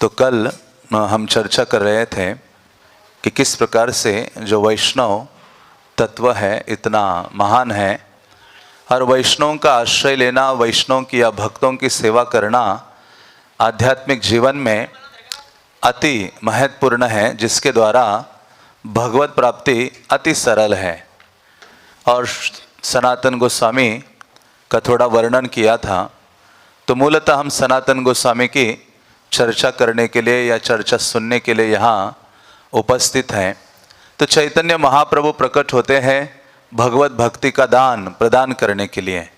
तो कल हम चर्चा कर रहे थे कि किस प्रकार से जो वैष्णव तत्व है इतना महान है और वैष्णवों का आश्रय लेना, वैष्णव की या भक्तों की सेवा करना आध्यात्मिक जीवन में अति महत्वपूर्ण है, जिसके द्वारा भगवत प्राप्ति अति सरल है। और सनातन गोस्वामी का थोड़ा वर्णन किया था। तो मूलतः हम सनातन गोस्वामी की चर्चा करने के लिए या चर्चा सुनने के लिए यहाँ उपस्थित हैं। तो चैतन्य महाप्रभु प्रकट होते हैं भगवत भक्ति का दान प्रदान करने के लिए।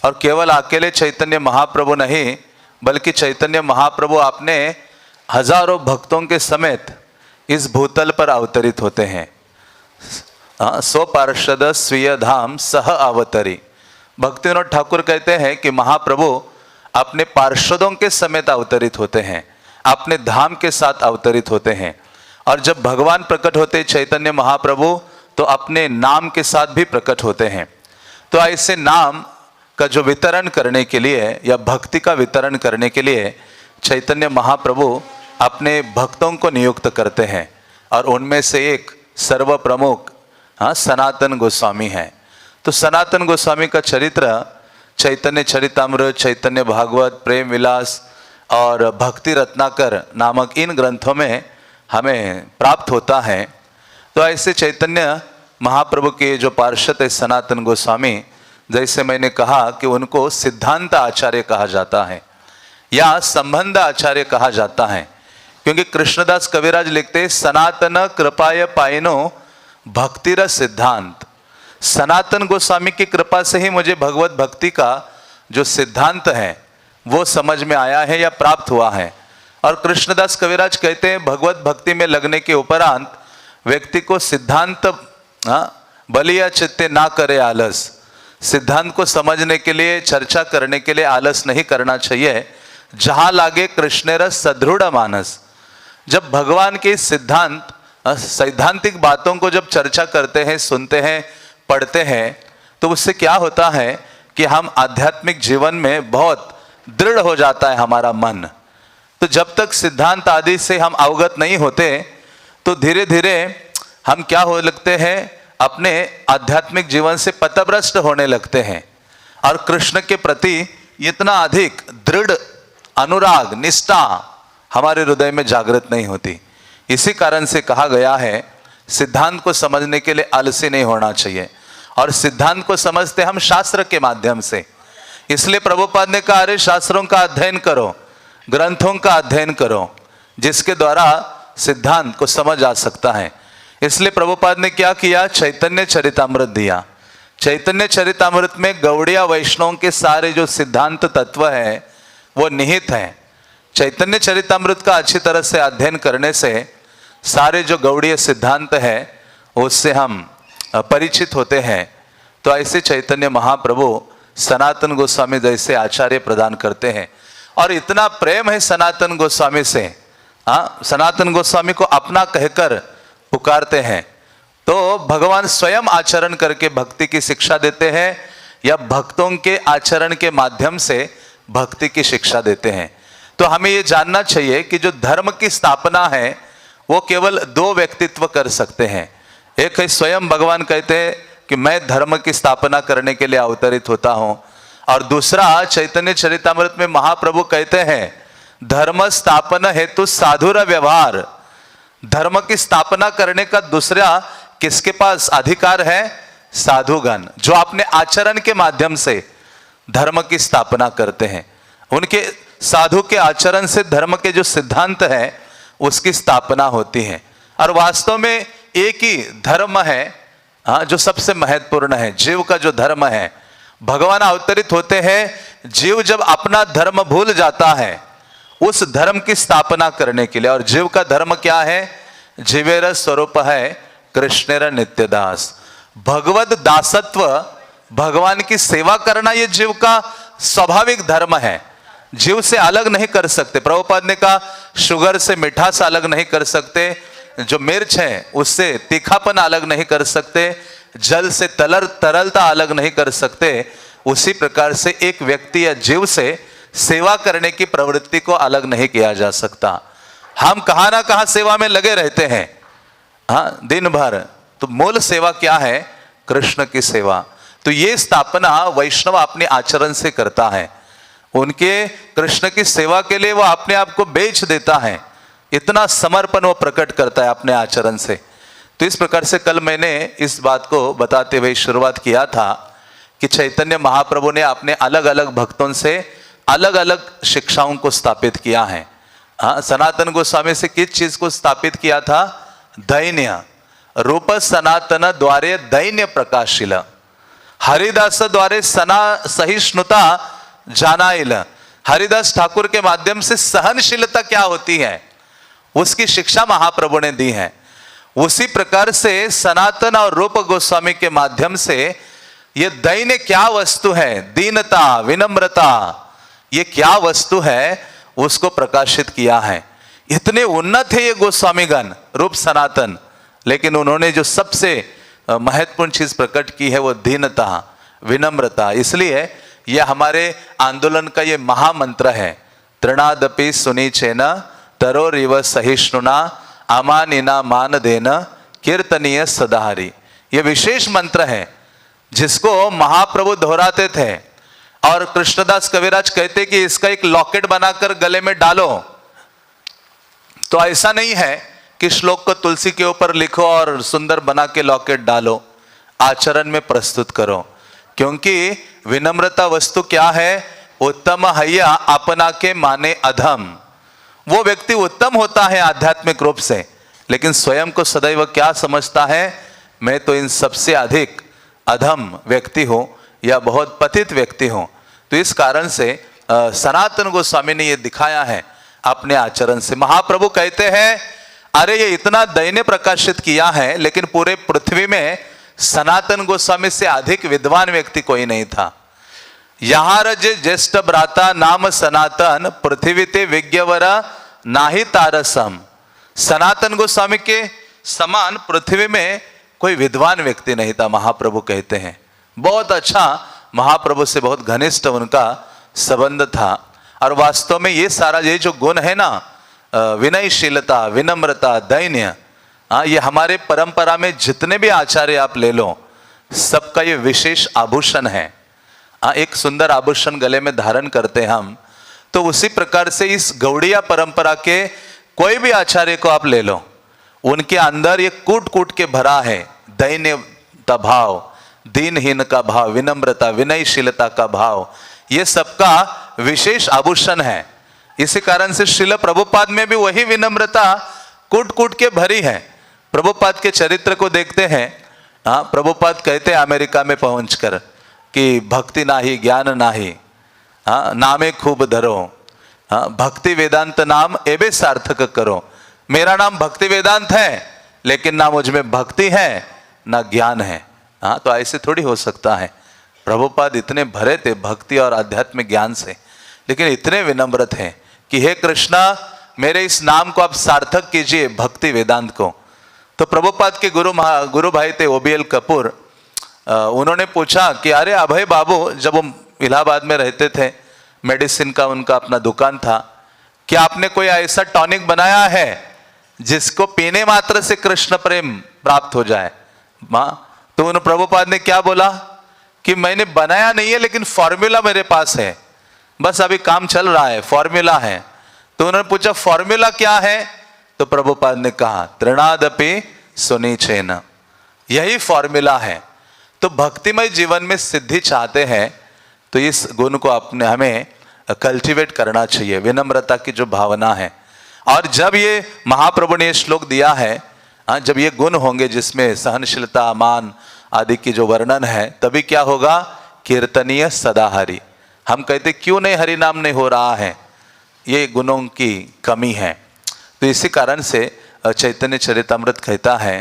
और केवल अकेले चैतन्य महाप्रभु नहीं, बल्कि चैतन्य महाप्रभु अपने हजारों भक्तों के समेत इस भूतल पर अवतरित होते हैं। सो पार्षद स्वीय धाम सह अवतरी। भक्तिविनोद ठाकुर कहते हैं कि महाप्रभु अपने पार्षदों के समेत अवतरित होते हैं, अपने धाम के साथ अवतरित होते हैं। और जब भगवान प्रकट होते चैतन्य महाप्रभु तो अपने नाम के साथ भी प्रकट होते हैं। तो ऐसे नाम का जो वितरण करने के लिए या भक्ति का वितरण करने के लिए चैतन्य महाप्रभु अपने भक्तों को नियुक्त करते हैं। और उनमें से एक सर्व प्रमुख सनातन गोस्वामी है। तो सनातन गोस्वामी का चरित्र चैतन्य चरितामृत, चैतन्य भागवत, प्रेम विलास और भक्ति रत्नाकर नामक इन ग्रंथों में हमें प्राप्त होता है। तो ऐसे चैतन्य महाप्रभु के जो पार्षद है सनातन गोस्वामी, जैसे मैंने कहा कि उनको सिद्धांत आचार्य कहा जाता है या संबंध आचार्य कहा जाता है, क्योंकि कृष्णदास कविराज लिखते हैं सनातन कृपाय पाइनो भक्तिरस सिद्धांत। सनातन गोस्वामी की कृपा से ही मुझे भगवत भक्ति का जो सिद्धांत है वो समझ में आया है या प्राप्त हुआ है। और कृष्णदास कविराज कहते हैं भगवत भक्ति में लगने के उपरांत व्यक्ति को सिद्धांत बलिया चित्ते ना करे आलस। सिद्धांत को समझने के लिए, चर्चा करने के लिए आलस नहीं करना चाहिए। जहां लागे कृष्णेर सदृढ़ मानस। जब भगवान के सिद्धांत सैद्धांतिक बातों को जब चर्चा करते हैं, सुनते हैं, पढ़ते हैं, तो उससे क्या होता है कि हम आध्यात्मिक जीवन में बहुत दृढ़ हो जाता है हमारा मन। तो जब तक सिद्धांत आदि से हम अवगत नहीं होते तो धीरे धीरे हम क्या हो लगते हैं, अपने आध्यात्मिक जीवन से पथभ्रष्ट होने लगते हैं। और कृष्ण के प्रति इतना अधिक दृढ़ अनुराग, निष्ठा हमारे हृदय में जागृत नहीं होती। इसी कारण से कहा गया है सिद्धांत को समझने के लिए आलसी नहीं होना चाहिए। और सिद्धांत को समझते हम शास्त्र के माध्यम से। इसलिए प्रभुपाद ने कहा अरे शास्त्रों का अध्ययन करो, ग्रंथों का अध्ययन करो, जिसके द्वारा सिद्धांत को समझ आ सकता है। इसलिए प्रभुपाद ने क्या किया, चैतन्य चरितामृत दिया। चैतन्य चरितामृत में गौड़िया वैष्णवों के सारे जो सिद्धांत तत्व है वो निहित है। चैतन्य चरितामृत का अच्छी तरह से अध्ययन करने से सारे जो गौड़ीय सिद्धांत है उससे हम परिचित होते हैं। तो ऐसे चैतन्य महाप्रभु सनातन गोस्वामी जैसे आचार्य प्रदान करते हैं। और इतना प्रेम है सनातन गोस्वामी से, सनातन गोस्वामी को अपना कहकर पुकारते हैं। तो भगवान स्वयं आचरण करके भक्ति की शिक्षा देते हैं या भक्तों के आचरण के माध्यम से भक्ति की शिक्षा देते हैं। तो हमें ये जानना चाहिए कि जो धर्म की स्थापना है वो केवल दो व्यक्तित्व कर सकते हैं। एक है स्वयं भगवान कहते हैं कि मैं धर्म की स्थापना करने के लिए अवतरित होता हूं। और दूसरा चैतन्य चरितामृत में महाप्रभु कहते हैं धर्म स्थापना हेतु साधुर व्यवहार। धर्म की स्थापना करने का दूसरा किसके पास अधिकार है, साधुगण, जो अपने आचरण के माध्यम से धर्म की स्थापना करते हैं। उनके साधु के आचरण से धर्म के जो सिद्धांत है उसकी स्थापना होती है। और वास्तव में एक ही धर्म है जो सबसे महत्वपूर्ण है, जीव का जो धर्म है। भगवान अवतरित होते हैं जीव जब अपना धर्म भूल जाता है उस धर्म की स्थापना करने के लिए। और जीव का धर्म क्या है, जीवेर स्वरूप है कृष्णेर नित्यदास। भगवत दासत्व, भगवान की सेवा करना ये जीव का स्वाभाविक धर्म है। जीव से अलग नहीं कर सकते। प्रभुपाद ने कहा शुगर से मिठास अलग नहीं कर सकते, जो मिर्च है उससे तीखापन अलग नहीं कर सकते, जल से तरलता अलग नहीं कर सकते। उसी प्रकार से एक व्यक्ति या जीव से सेवा करने की प्रवृत्ति को अलग नहीं किया जा सकता। हम कहाँ ना कहाँ सेवा में लगे रहते हैं, हाँ, दिन भर। तो मूल सेवा क्या है? कृष्ण की सेवा। तो ये स्थापना वैष्णव अपने आचरण से करता है। उनके कृष्ण की सेवा के लिए वो अपने आप को बेच देता है, इतना समर्पण वो प्रकट करता है अपने आचरण से। तो इस प्रकार से कल मैंने इस बात को बताते हुए शुरुआत किया था कि चैतन्य महाप्रभु ने अपने अलग अलग भक्तों से अलग अलग शिक्षाओं को स्थापित किया है। हाँ, सनातन गोस्वामी से किस चीज को स्थापित किया था? दैन्य रूप सनातन द्वारे दैन्य प्रकाशिल, हरिदास द्वारे सना सहिष्णुता जानाइल। हरिदास ठाकुर के माध्यम से सहनशीलता क्या होती है उसकी शिक्षा महाप्रभु ने दी है। उसी प्रकार से सनातन और रूप गोस्वामी के माध्यम से ये दैन्य क्या वस्तु है, दीनता, विनम्रता, ये क्या वस्तु है उसको प्रकाशित किया है। इतने उन्नत है ये गोस्वामीगण रूप सनातन, लेकिन उन्होंने जो सबसे महत्वपूर्ण चीज प्रकट की है वो दीनता, विनम्रता। इसलिए यह हमारे आंदोलन का ये महामंत्र है, तृणादपि सुनीचेन तरोरिव सहिष्णुना अमानिना मान देना कीर्तनीय सदाहरि। ये विशेष मंत्र है जिसको महाप्रभु दोहराते थे और कृष्णदास कविराज कहते कि इसका एक लॉकेट बनाकर गले में डालो। तो ऐसा नहीं है कि श्लोक को तुलसी के ऊपर लिखो और सुंदर बना के लॉकेट डालो, आचरण में प्रस्तुत करो। क्योंकि विनम्रता वस्तु क्या है? उत्तम हैया अपना के माने अधम। वो व्यक्ति उत्तम होता है आध्यात्मिक रूप से, लेकिन स्वयं को सदैव क्या समझता है? मैं तो इन सबसे अधिक अधम व्यक्ति हूं या बहुत पतित व्यक्ति हूं। तो इस कारण से सनातन गोस्वामी ने यह दिखाया है अपने आचरण से। महाप्रभु कहते हैं अरे ये इतना दैन्य प्रकाशित किया है, लेकिन पूरे पृथ्वी में सनातन गोस्वामी से अधिक विद्वान व्यक्ति कोई नहीं था। यहाँ रज ज्येष्ठ भ्राता नाम सनातन पृथ्वी ते विज्ञवर नाही तारसम। सनातन गोस्वामी के समान पृथ्वी में कोई विद्वान व्यक्ति नहीं था, महाप्रभु कहते हैं। बहुत अच्छा, महाप्रभु से बहुत घनिष्ठ उनका संबंध था। और वास्तव में ये सारा ये जो गुण है ना, विनयशीलता, विनम्रता, दैन्य, ये हमारे परंपरा में जितने भी आचार्य आप ले लो, सबका ये विशेष आभूषण है। एक सुंदर आभूषण गले में धारण करते हम, तो उसी प्रकार से इस गौड़िया परंपरा के कोई भी आचार्य को आप ले लो, उनके अंदर ये कूट कूट के भरा है दैन्यता भाव, दीनहीन का भाव, विनम्रता, विनयशीलता का भाव, ये सबका विशेष आभूषण है। इसी कारण से श्रील प्रभुपाद में भी वही विनम्रता कूट कूट के भरी है। प्रभुपाद के चरित्र को देखते हैं। प्रभुपाद कहते हैं अमेरिका में पहुंचकर कि भक्ति नाही ज्ञान नाही, नामे खूब धरो, भक्ति वेदांत नाम एबे सार्थक करो। मेरा नाम भक्ति वेदांत है, लेकिन ना मुझ में भक्ति है ना ज्ञान है। तो ऐसे थोड़ी हो सकता है। प्रभुपाद इतने भरे थे भक्ति और आध्यात्मिक ज्ञान से, लेकिन इतने विनम्र थे कि हे कृष्णा, मेरे इस नाम को आप सार्थक कीजिए, भक्ति वेदांत को। तो प्रभुपाद के गुरु भाई थे ओबीएल कपूर, उन्होंने पूछा कि अरे अभय बाबू, जब वो इलाहाबाद में रहते थे, मेडिसिन का उनका अपना दुकान था, क्या आपने कोई ऐसा टॉनिक बनाया है जिसको पीने मात्र से कृष्ण प्रेम प्राप्त हो जाए? तो उन प्रभुपाद ने क्या बोला कि मैंने बनाया नहीं है, लेकिन फॉर्मूला मेरे पास है, बस अभी काम चल रहा है, फॉर्मूला है। तो उन्होंने पूछा फॉर्मूला क्या है? तो प्रभुपाद ने कहा तृणादपि सुनीचेन, यही फॉर्मूला है। तो भक्तिमय जीवन में सिद्धि चाहते हैं तो इस गुण को अपने हमें कल्टीवेट करना चाहिए, विनम्रता की जो भावना है। और जब ये महाप्रभु ने श्लोक दिया है, जब ये गुण होंगे जिसमें सहनशीलता, मान आदि की जो वर्णन है, तभी क्या होगा? कीर्तनीय सदाहरि। हम कहते क्यों नहीं हरि नाम नहीं हो रहा है? ये गुणों की कमी है। तो इसी कारण से चैतन्य चरितामृत कहता है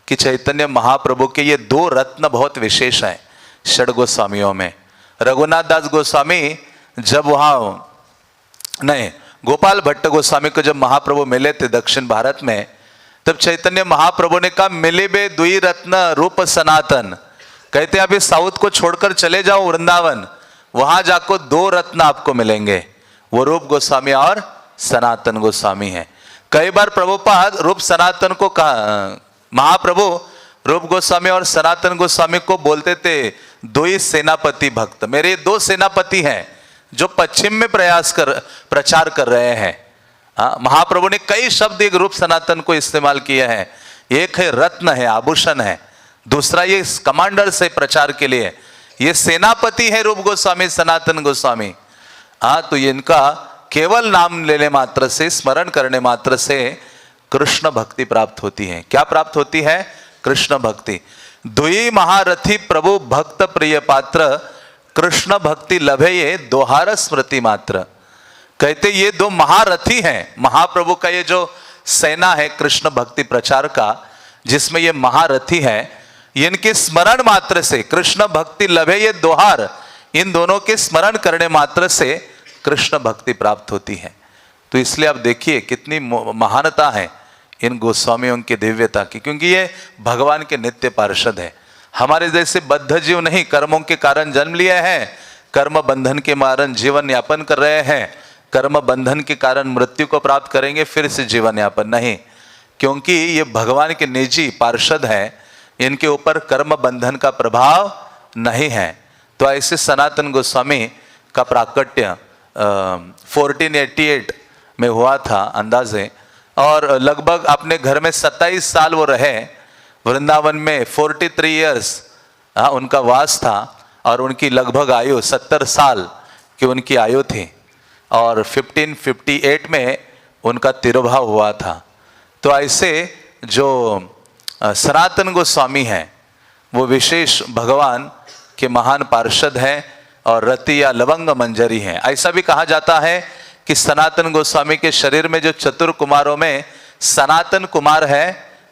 कि चैतन्य महाप्रभु के ये दो रत्न बहुत विशेष हैं षड गोस्वामियों में। रघुनाथ दास गोस्वामी जब गोपाल भट्ट गोस्वामी को जब महाप्रभु मिले थे दक्षिण भारत में, तब चैतन्य महाप्रभु ने कहा मिलिबे दुई रत्न रूप सनातन। कहते हैं अभी साउथ को छोड़कर चले जाओ वृंदावन, वहां जाकर दो रत्न आपको मिलेंगे, वो रूप गोस्वामी और सनातन गोस्वामी है। कई बार प्रभुपाद रूप सनातन को कहा, महाप्रभु रूप गोस्वामी और सनातन गोस्वामी को बोलते थे दो ही सेनापति भक्त, मेरे दो सेनापति हैं जो पश्चिम में प्रचार कर रहे हैं। महाप्रभु ने कई शब्द एक रूप सनातन को इस्तेमाल किए हैं। एक है रत्न है, आभूषण है, दूसरा ये कमांडर से प्रचार के लिए, ये सेनापति है रूप गोस्वामी सनातन गोस्वामी। तो इनका केवल नाम लेने मात्र से, स्मरण करने मात्र से कृष्ण भक्ति प्राप्त होती है। क्या प्राप्त होती है? कृष्ण भक्ति। दुई महारथी प्रभु भक्त प्रिय पात्र, कृष्ण भक्ति लभे ये दोहार स्मृति मात्र। कहते ये दो महारथी हैं, महाप्रभु का ये जो सेना है कृष्ण भक्ति प्रचार का, जिसमें ये महारथी है, इनके स्मरण मात्र से कृष्ण भक्ति लभे ये दोहार, इन दोनों के स्मरण करने मात्र से कृष्ण भक्ति प्राप्त होती है। तो इसलिए आप देखिए कितनी महानता है इन गोस्वामियों की दिव्यता की, क्योंकि ये भगवान के नित्य पार्षद है। हमारे जैसे बद्ध जीव नहीं, कर्मों के कारण जन्म लिए हैं, कर्म बंधन के कारण जीवन यापन कर रहे हैं, कर्म बंधन के कारण मृत्यु को प्राप्त करेंगे, फिर से जीवन यापन नहीं, क्योंकि ये भगवान के निजी पार्षद हैं, इनके ऊपर कर्म बंधन का प्रभाव नहीं है। तो ऐसे सनातन गोस्वामी का प्राकट्य 1488 में हुआ था अंदाजे, और लगभग अपने घर में 27 साल वो रहे। वृंदावन में 43 इयर्स उनका वास था, और उनकी लगभग आयु 70 साल की उनकी आयु थी, और 1558 में उनका तिरोभाव हुआ था। तो ऐसे जो सनातन गोस्वामी हैं वो विशेष भगवान के महान पार्षद हैं और रति या लवंग मंजरी हैं। ऐसा भी कहा जाता है कि सनातन गोस्वामी के शरीर में जो चतुर कुमारों में सनातन कुमार है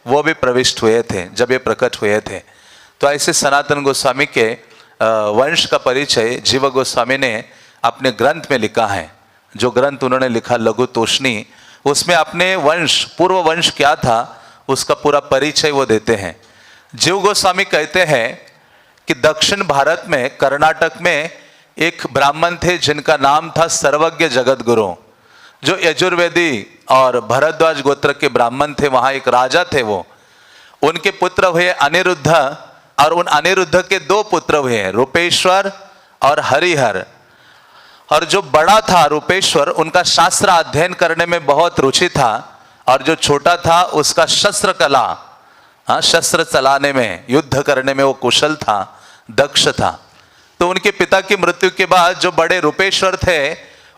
वो भी प्रविष्ट हुए थे जब ये प्रकट हुए थे। तो ऐसे सनातन गोस्वामी के वंश का परिचय जीव गोस्वामी ने अपने ग्रंथ में लिखा है। जो ग्रंथ उन्होंने लिखा लघु तोषणी, उसमें अपने वंश, पूर्व वंश क्या था उसका पूरा परिचय वो देते हैं। जीव गोस्वामी कहते हैं कि दक्षिण भारत में, कर्नाटक में एक ब्राह्मण थे जिनका नाम था सर्वज्ञ जगत गुरु, जो यजुर्वेदी और भरद्वाज गोत्र के ब्राह्मण थे। वहां एक राजा थे, वो उनके पुत्र हुए अनिरुद्ध, और उन अनिरुद्ध के दो पुत्र हुए रूपेश्वर और हरिहर। और जो बड़ा था रूपेश्वर, उनका शास्त्र अध्ययन करने में बहुत रुचि था, और जो छोटा था उसका शस्त्र कला, शस्त्र चलाने में, युद्ध करने में वो कुशल था, दक्ष था। तो उनके पिता की मृत्यु के बाद जो बड़े रूपेश्वर थे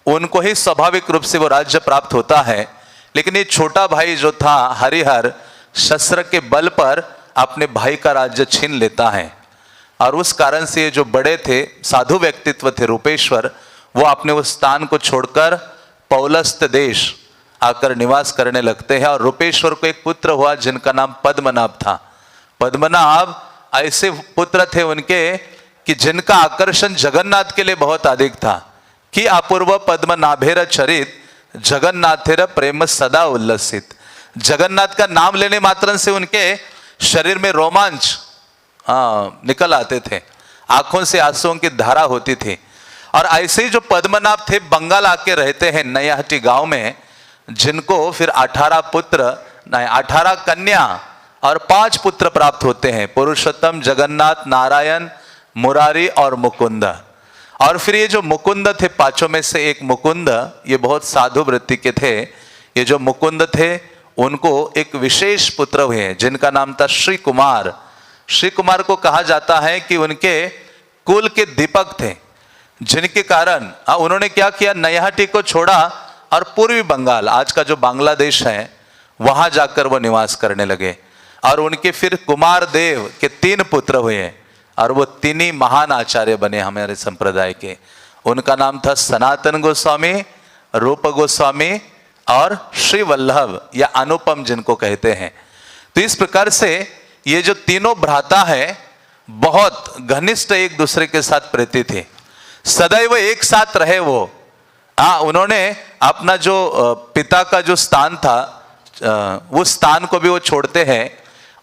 उनको ही स्वाभाविक रूप से वो राज्य प्राप्त होता है, लेकिन ये छोटा भाई जो था हरिहर, शस्त्र के बल पर अपने भाई का राज्य छीन लेता है। और उस कारण से ये जो बड़े थे, साधु व्यक्तित्व थे रूपेश्वर, वो अपने उस स्थान को छोड़कर पौलस्त देश आकर निवास करने लगते हैं। और रूपेश्वर को एक पुत्र हुआ जिनका नाम पद्मनाभ था। पद्मनाभ ऐसे पुत्र थे उनके कि जिनका आकर्षण जगन्नाथ के लिए बहुत अधिक था, कि अपूर्व पद्मनाभेर चरित जगन्नाथेर प्रेम सदा उल्लसित। जगन्नाथ का नाम लेने मात्र से उनके शरीर में रोमांच निकल आते थे, आंखों से आंसुओं की धारा होती थी। और ऐसे ही जो पद्मनाभ थे बंगाल आके रहते हैं नयाहटी गांव में, जिनको फिर 18 कन्या और 5 पुत्र प्राप्त होते हैं, पुरुषोत्तम, जगन्नाथ, नारायण, मुरारी और मुकुंद। और फिर ये जो मुकुंद थे, पांचों में से एक मुकुंद, ये बहुत साधु वृत्ति के थे। ये जो मुकुंद थे उनको एक विशेष पुत्र हुए जिनका नाम था श्री कुमार। श्री कुमार को कहा जाता है कि उनके कुल के दीपक थे, जिनके कारण उन्होंने क्या किया, नयाहटी को छोड़ा और पूर्वी बंगाल, आज का जो बांग्लादेश है, वहां जाकर वो निवास करने लगे। और उनके फिर कुमार देव के 3 पुत्र हुए, और वो 3 ही महान आचार्य बने हमारे संप्रदाय के। उनका नाम था सनातन गोस्वामी, रूप गोस्वामी और श्री वल्लभ या अनुपम जिनको कहते हैं। तो इस प्रकार से ये जो तीनों भ्राता है बहुत घनिष्ठ एक दूसरे के साथ प्रीति थे, सदैव एक साथ रहे वो। उन्होंने अपना जो पिता का जो स्थान था उस स्थान को भी वो छोड़ते हैं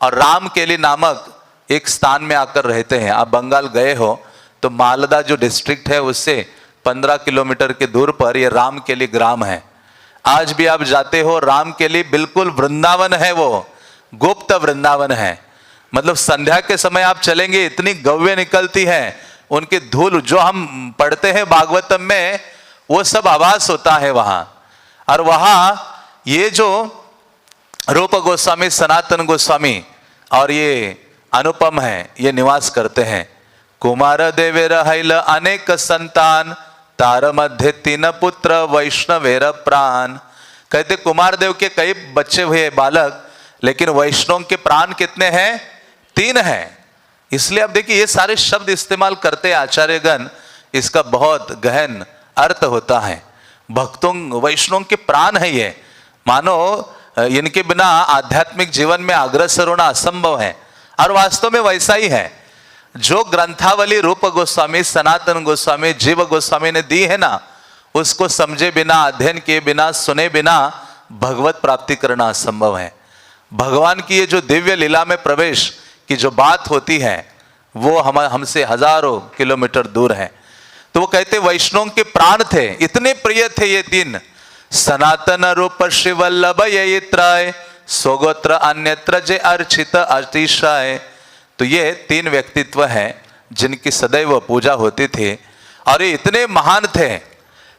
और रामकेली नामक एक स्थान में आकर रहते हैं। आप बंगाल गए हो तो मालदा जो डिस्ट्रिक्ट है उससे 15 किलोमीटर के दूर पर ये रामकेली ग्राम है। आज भी आप जाते हो राम के लिए, बिल्कुल वृंदावन है, वो गुप्त वृंदावन है। मतलब संध्या के समय आप चलेंगे, इतनी गव्य निकलती है, उनकी धूल जो हम पढ़ते हैं भागवतम में, वो सब आवास होता है वहां। और वहां ये जो रूप गोस्वामी, सनातन गोस्वामी और ये अनुपम है, ये निवास करते हैं। कुमार देवेर हैल अनेक संतान, तार मध्य तीन पुत्र वैष्णवेर प्राण। कहते कुमार देव के कई बच्चे हुए बालक, लेकिन वैष्णव के प्राण कितने हैं? 3 हैं। इसलिए अब देखिए ये सारे शब्द इस्तेमाल करते आचार्यगण, इसका बहुत गहन अर्थ होता है। भक्तों, वैष्णव के प्राण है ये, मानो इनके बिना आध्यात्मिक जीवन में अग्रसर होना असंभव है। और वास्तव में वैसा ही है। जो ग्रंथावली रूप गोस्वामी, सनातन गोस्वामी, जीव गोस्वामी ने दी है ना, उसको समझे बिना, अध्ययन किए बिना, सुने बिना भगवत प्राप्ति करना असंभव है। भगवान की ये जो दिव्य लीला में प्रवेश की जो बात होती है, वो हमसे हजारों किलोमीटर दूर है। तो वो कहते वैष्णव के प्राण थे, इतने प्रिय थे ये 3। सनातन रूप श्रीवल्लभ ये त्रय, सोगोत्र अन्यत्र जे अर्चित अतिशय। तो ये 3 व्यक्तित्व हैं जिनकी सदैव पूजा होती थी, और ये इतने महान थे।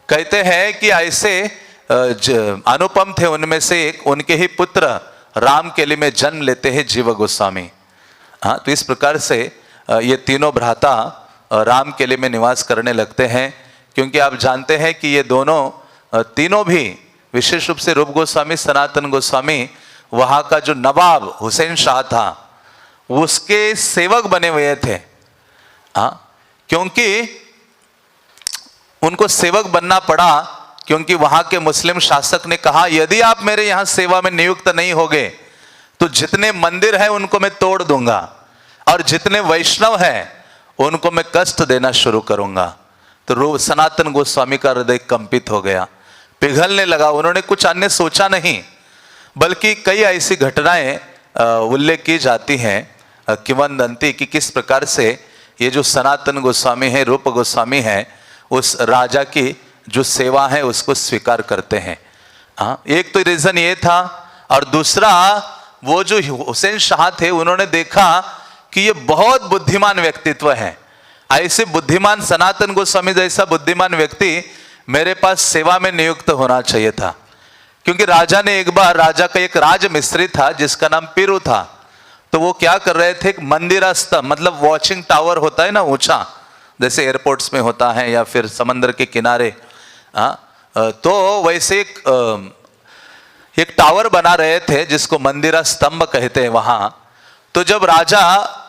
कहते हैं कि ऐसे अनुपम थे उनमें से एक, उनके ही पुत्र राम के लिए में जन्म लेते हैं जीव गोस्वामी। हाँ, तो इस प्रकार से ये तीनों भ्राता राम के लिए में निवास करने लगते हैं। क्योंकि आप जानते हैं कि ये तीनों भी, विशेष रूप से रूप गोस्वामी, सनातन गोस्वामी, वहाँ का जो नवाब हुसैन शाह था, उसके सेवक बने हुए थे। हाँ, क्योंकि उनको सेवक बनना पड़ा, क्योंकि वहां के मुस्लिम शासक ने कहा यदि आप मेरे यहां सेवा में नियुक्त नहीं होगे तो जितने मंदिर हैं उनको मैं तोड़ दूंगा, और जितने वैष्णव हैं उनको मैं कष्ट देना शुरू करूंगा। तो सनातन गोस्वामी का हृदय कंपित हो गया, पिघलने लगा। उन्होंने कुछ अन्य सोचा नहीं, बल्कि कई ऐसी घटनाएं उल्लेख की जाती हैं किंवदंती कि किस प्रकार से ये जो सनातन गोस्वामी है, रूप गोस्वामी है, उस राजा की जो सेवा है उसको स्वीकार करते हैं। हाँ, एक तो रीजन ये था, और दूसरा वो जो हुसैन शाह थे, उन्होंने देखा कि ये बहुत बुद्धिमान व्यक्तित्व है। ऐसे बुद्धिमान, सनातन गोस्वामी जैसा बुद्धिमान व्यक्ति मेरे पास सेवा में नियुक्त होना चाहिए था। क्योंकि राजा ने एक बार, राजा का एक राज मिस्त्री था जिसका नाम पीरू था, तो वो क्या कर रहे थे, एक मंदिरस्थ, मतलब वॉचिंग टावर होता है ना ऊंचा, जैसे एयरपोर्ट्स में होता है या फिर समंदर के किनारे, तो वैसे एक टावर बना रहे थे जिसको मंदिरा स्तंभ कहते हैं वहां। तो जब राजा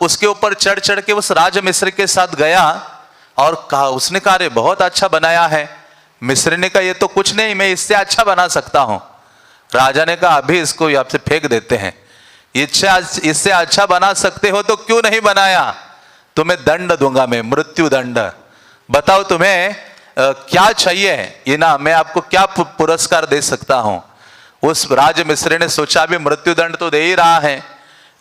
उसके ऊपर चढ़ चढ़ के उस राज मिस्र के साथ गया और कहा, उसने कहा अरे बहुत अच्छा बनाया है। मिस्र ने कहा ये तो कुछ नहीं, मैं इससे अच्छा बना सकता हूं। राजा ने कहा अभी इसको यहाँ से फेंक देते हैं, इससे अच्छा बना सकते हो तो क्यों नहीं बनाया, तुम्हें दंड दूंगा मैं, मृत्यु दंड। बताओ तुम्हें क्या चाहिए, ये ना मैं आपको क्या पुरस्कार दे सकता हूं। उस राज मिस्र ने सोचा भी मृत्यु दंड तो दे ही रहा है,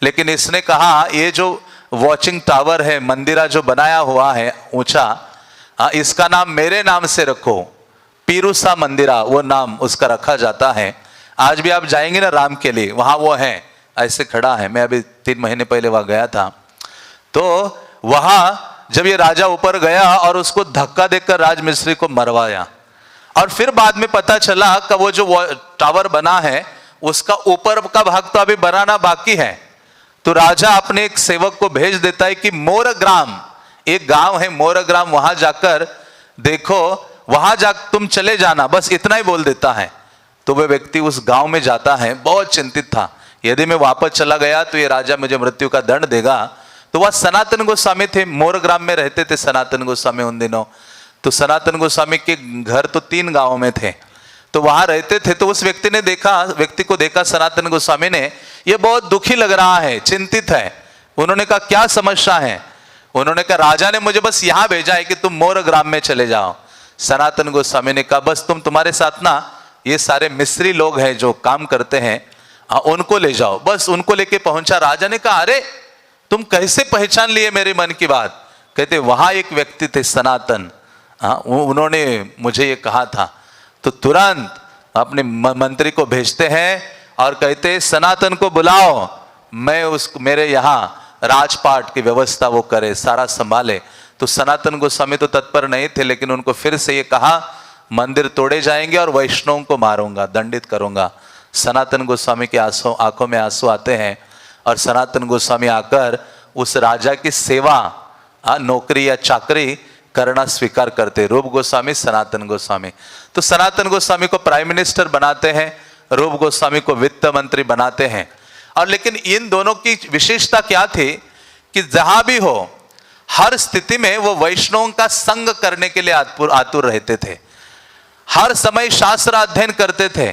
लेकिन इसने कहा ये जो वॉचिंग टावर है, मंदिरा जो बनाया हुआ है ऊंचा, इसका नाम मेरे नाम से रखो, पीरूसा मंदिरा वो नाम उसका रखा जाता है। आज भी आप जाएंगे ना राम के लिए, वहां वो है, ऐसे खड़ा है। मैं अभी 3 महीने पहले वहां गया था। तो वहां जब ये राजा ऊपर गया और उसको धक्का देकर राजमिस्त्री को मरवाया, और फिर बाद में पता चला कि वो जो टावर बना है उसका ऊपर का भाग तो अभी बनाना बाकी है। तो राजा अपने एक सेवक को भेज देता है कि मोरग्राम, एक गांव है मोरग्राम, वहां जाकर देखो, वहां जा तुम चले जाना, बस इतना ही बोल देता है। तो वह व्यक्ति उस गांव में जाता है, बहुत चिंतित था, यदि मैं वापस चला गया तो ये राजा मुझे मृत्यु का दंड देगा। तो वह सनातन गोस्वामी थे, मोरग्राम में रहते थे सनातन गोस्वामी उन दिनों। तो सनातन गोस्वामी के घर तो 3 गांवों में थे, तो वहां रहते थे। तो उस व्यक्ति को देखा सनातन गोस्वामी ने, ये बहुत दुखी लग रहा है, चिंतित है। उन्होंने कहा क्या समस्या है? उन्होंने कहा राजा ने मुझे बस यहां भेजा है कि तुम मोरग्राम में चले जाओ। सनातन गोस्वामी ने कहा बस तुम्हारे साथ ना ये सारे मिस्त्री लोग हैं जो काम करते हैं, उनको ले जाओ। बस उनको लेके पहुंचा। राजा ने कहा अरे तुम कैसे पहचान लिए मेरे मन की बात? कहते वहां एक व्यक्ति थे सनातन, उन्होंने मुझे ये कहा था। तो तुरंत अपने मंत्री को भेजते हैं और कहते हैं सनातन को बुलाओ, मैं उसको मेरे यहाँ राजपाट की व्यवस्था वो करे, सारा संभाले। तो सनातन गोस्वामी तो तत्पर नहीं थे, लेकिन उनको फिर से ये कहा मंदिर तोड़े जाएंगे और वैष्णवों को मारूंगा, दंडित करूंगा। सनातन गोस्वामी के आंखों में आंसू आते हैं और सनातन गोस्वामी आकर उस राजा की सेवा, नौकरी या चाकरी करना स्वीकार करते, रूप गोस्वामी, सनातन गोस्वामी। तो सनातन गोस्वामी को प्राइम मिनिस्टर बनाते हैं, रूप गोस्वामी को वित्त मंत्री बनाते हैं। और लेकिन इन दोनों की विशेषता क्या थी कि जहां भी हो हर स्थिति में वो वैष्णवों का संग करने के लिए आतुर रहते थे। हर समय शास्त्र अध्ययन करते थे।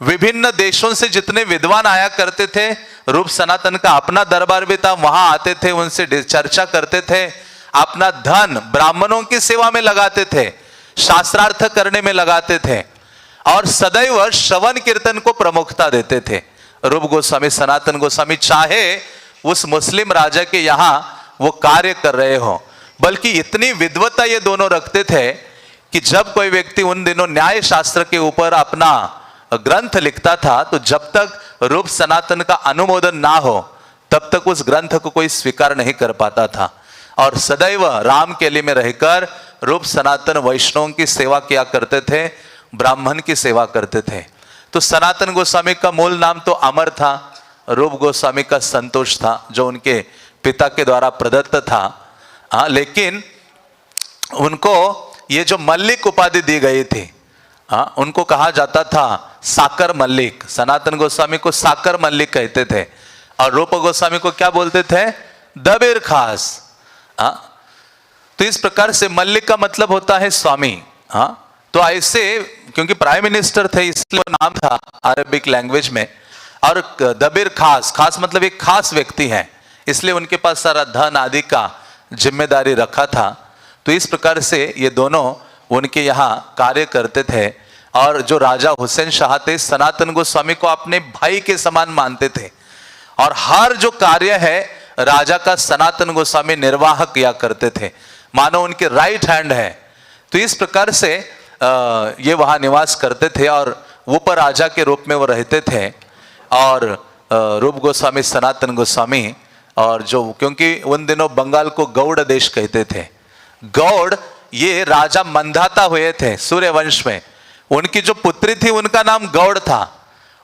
विभिन्न देशों से जितने विद्वान आया करते थे, रूप सनातन का अपना दरबार भी था, वहां आते थे, उनसे चर्चा करते थे, अपना धन ब्राह्मणों की सेवा में लगाते थे, शास्त्रार्थ करने में लगाते थे और सदैव श्रवण कीर्तन को प्रमुखता देते थे। रूप गोस्वामी, सनातन गोस्वामी चाहे उस मुस्लिम राजा के यहां वो कार्य कर रहे हो, बल्कि इतनी विद्वता ये दोनों रखते थे कि जब कोई व्यक्ति उन दिनों न्याय शास्त्र के ऊपर अपना ग्रंथ लिखता था, तो जब तक रूप सनातन का अनुमोदन ना हो तब तक उस ग्रंथ को कोई स्वीकार नहीं कर पाता था। और सदैव राम केली में रहकर रूप सनातन वैष्णवों की सेवा किया करते थे, ब्राह्मण की सेवा करते थे। तो सनातन गोस्वामी का मूल नाम तो अमर था, रूप गोस्वामी का संतोष था, जो उनके पिता के द्वारा प्रदत्त था। लेकिन उनको ये जो मल्लिक उपाधि दी गई थी, उनको कहा जाता था साकर मल्लिक। सनातन गोस्वामी को साकर मल्लिक कहते थे और रूप गोस्वामी को क्या बोलते थे? दबेर खास। तो इस प्रकार से मल्लिक का मतलब होता है स्वामी। तो ऐसे, क्योंकि प्राइम मिनिस्टर थे इसलिए नाम था अरबिक लैंग्वेज में। और दबेर खास, खास मतलब एक खास व्यक्ति है, इसलिए उनके पास सारा धन आदि का जिम्मेदारी रखा था। तो इस प्रकार से ये दोनों उनके यहाँ कार्य करते थे। और जो राजा हुसैन शाह थे, सनातन गोस्वामी को अपने भाई के समान मानते थे और हर जो कार्य है राजा का सनातन गोस्वामी निर्वाह किया करते थे, मानो उनके राइट हैंड है। तो इस प्रकार से ये वहाँ निवास करते थे और ऊपर राजा के रूप में वो रहते थे। और रूप गोस्वामी, सनातन गोस्वामी, और जो, क्योंकि उन दिनों बंगाल को गौड़ देश कहते थे। गौड़ ये राजा मंधाता हुए थे सूर्यवंश में, उनकी जो पुत्री थी उनका नाम गौड़ था।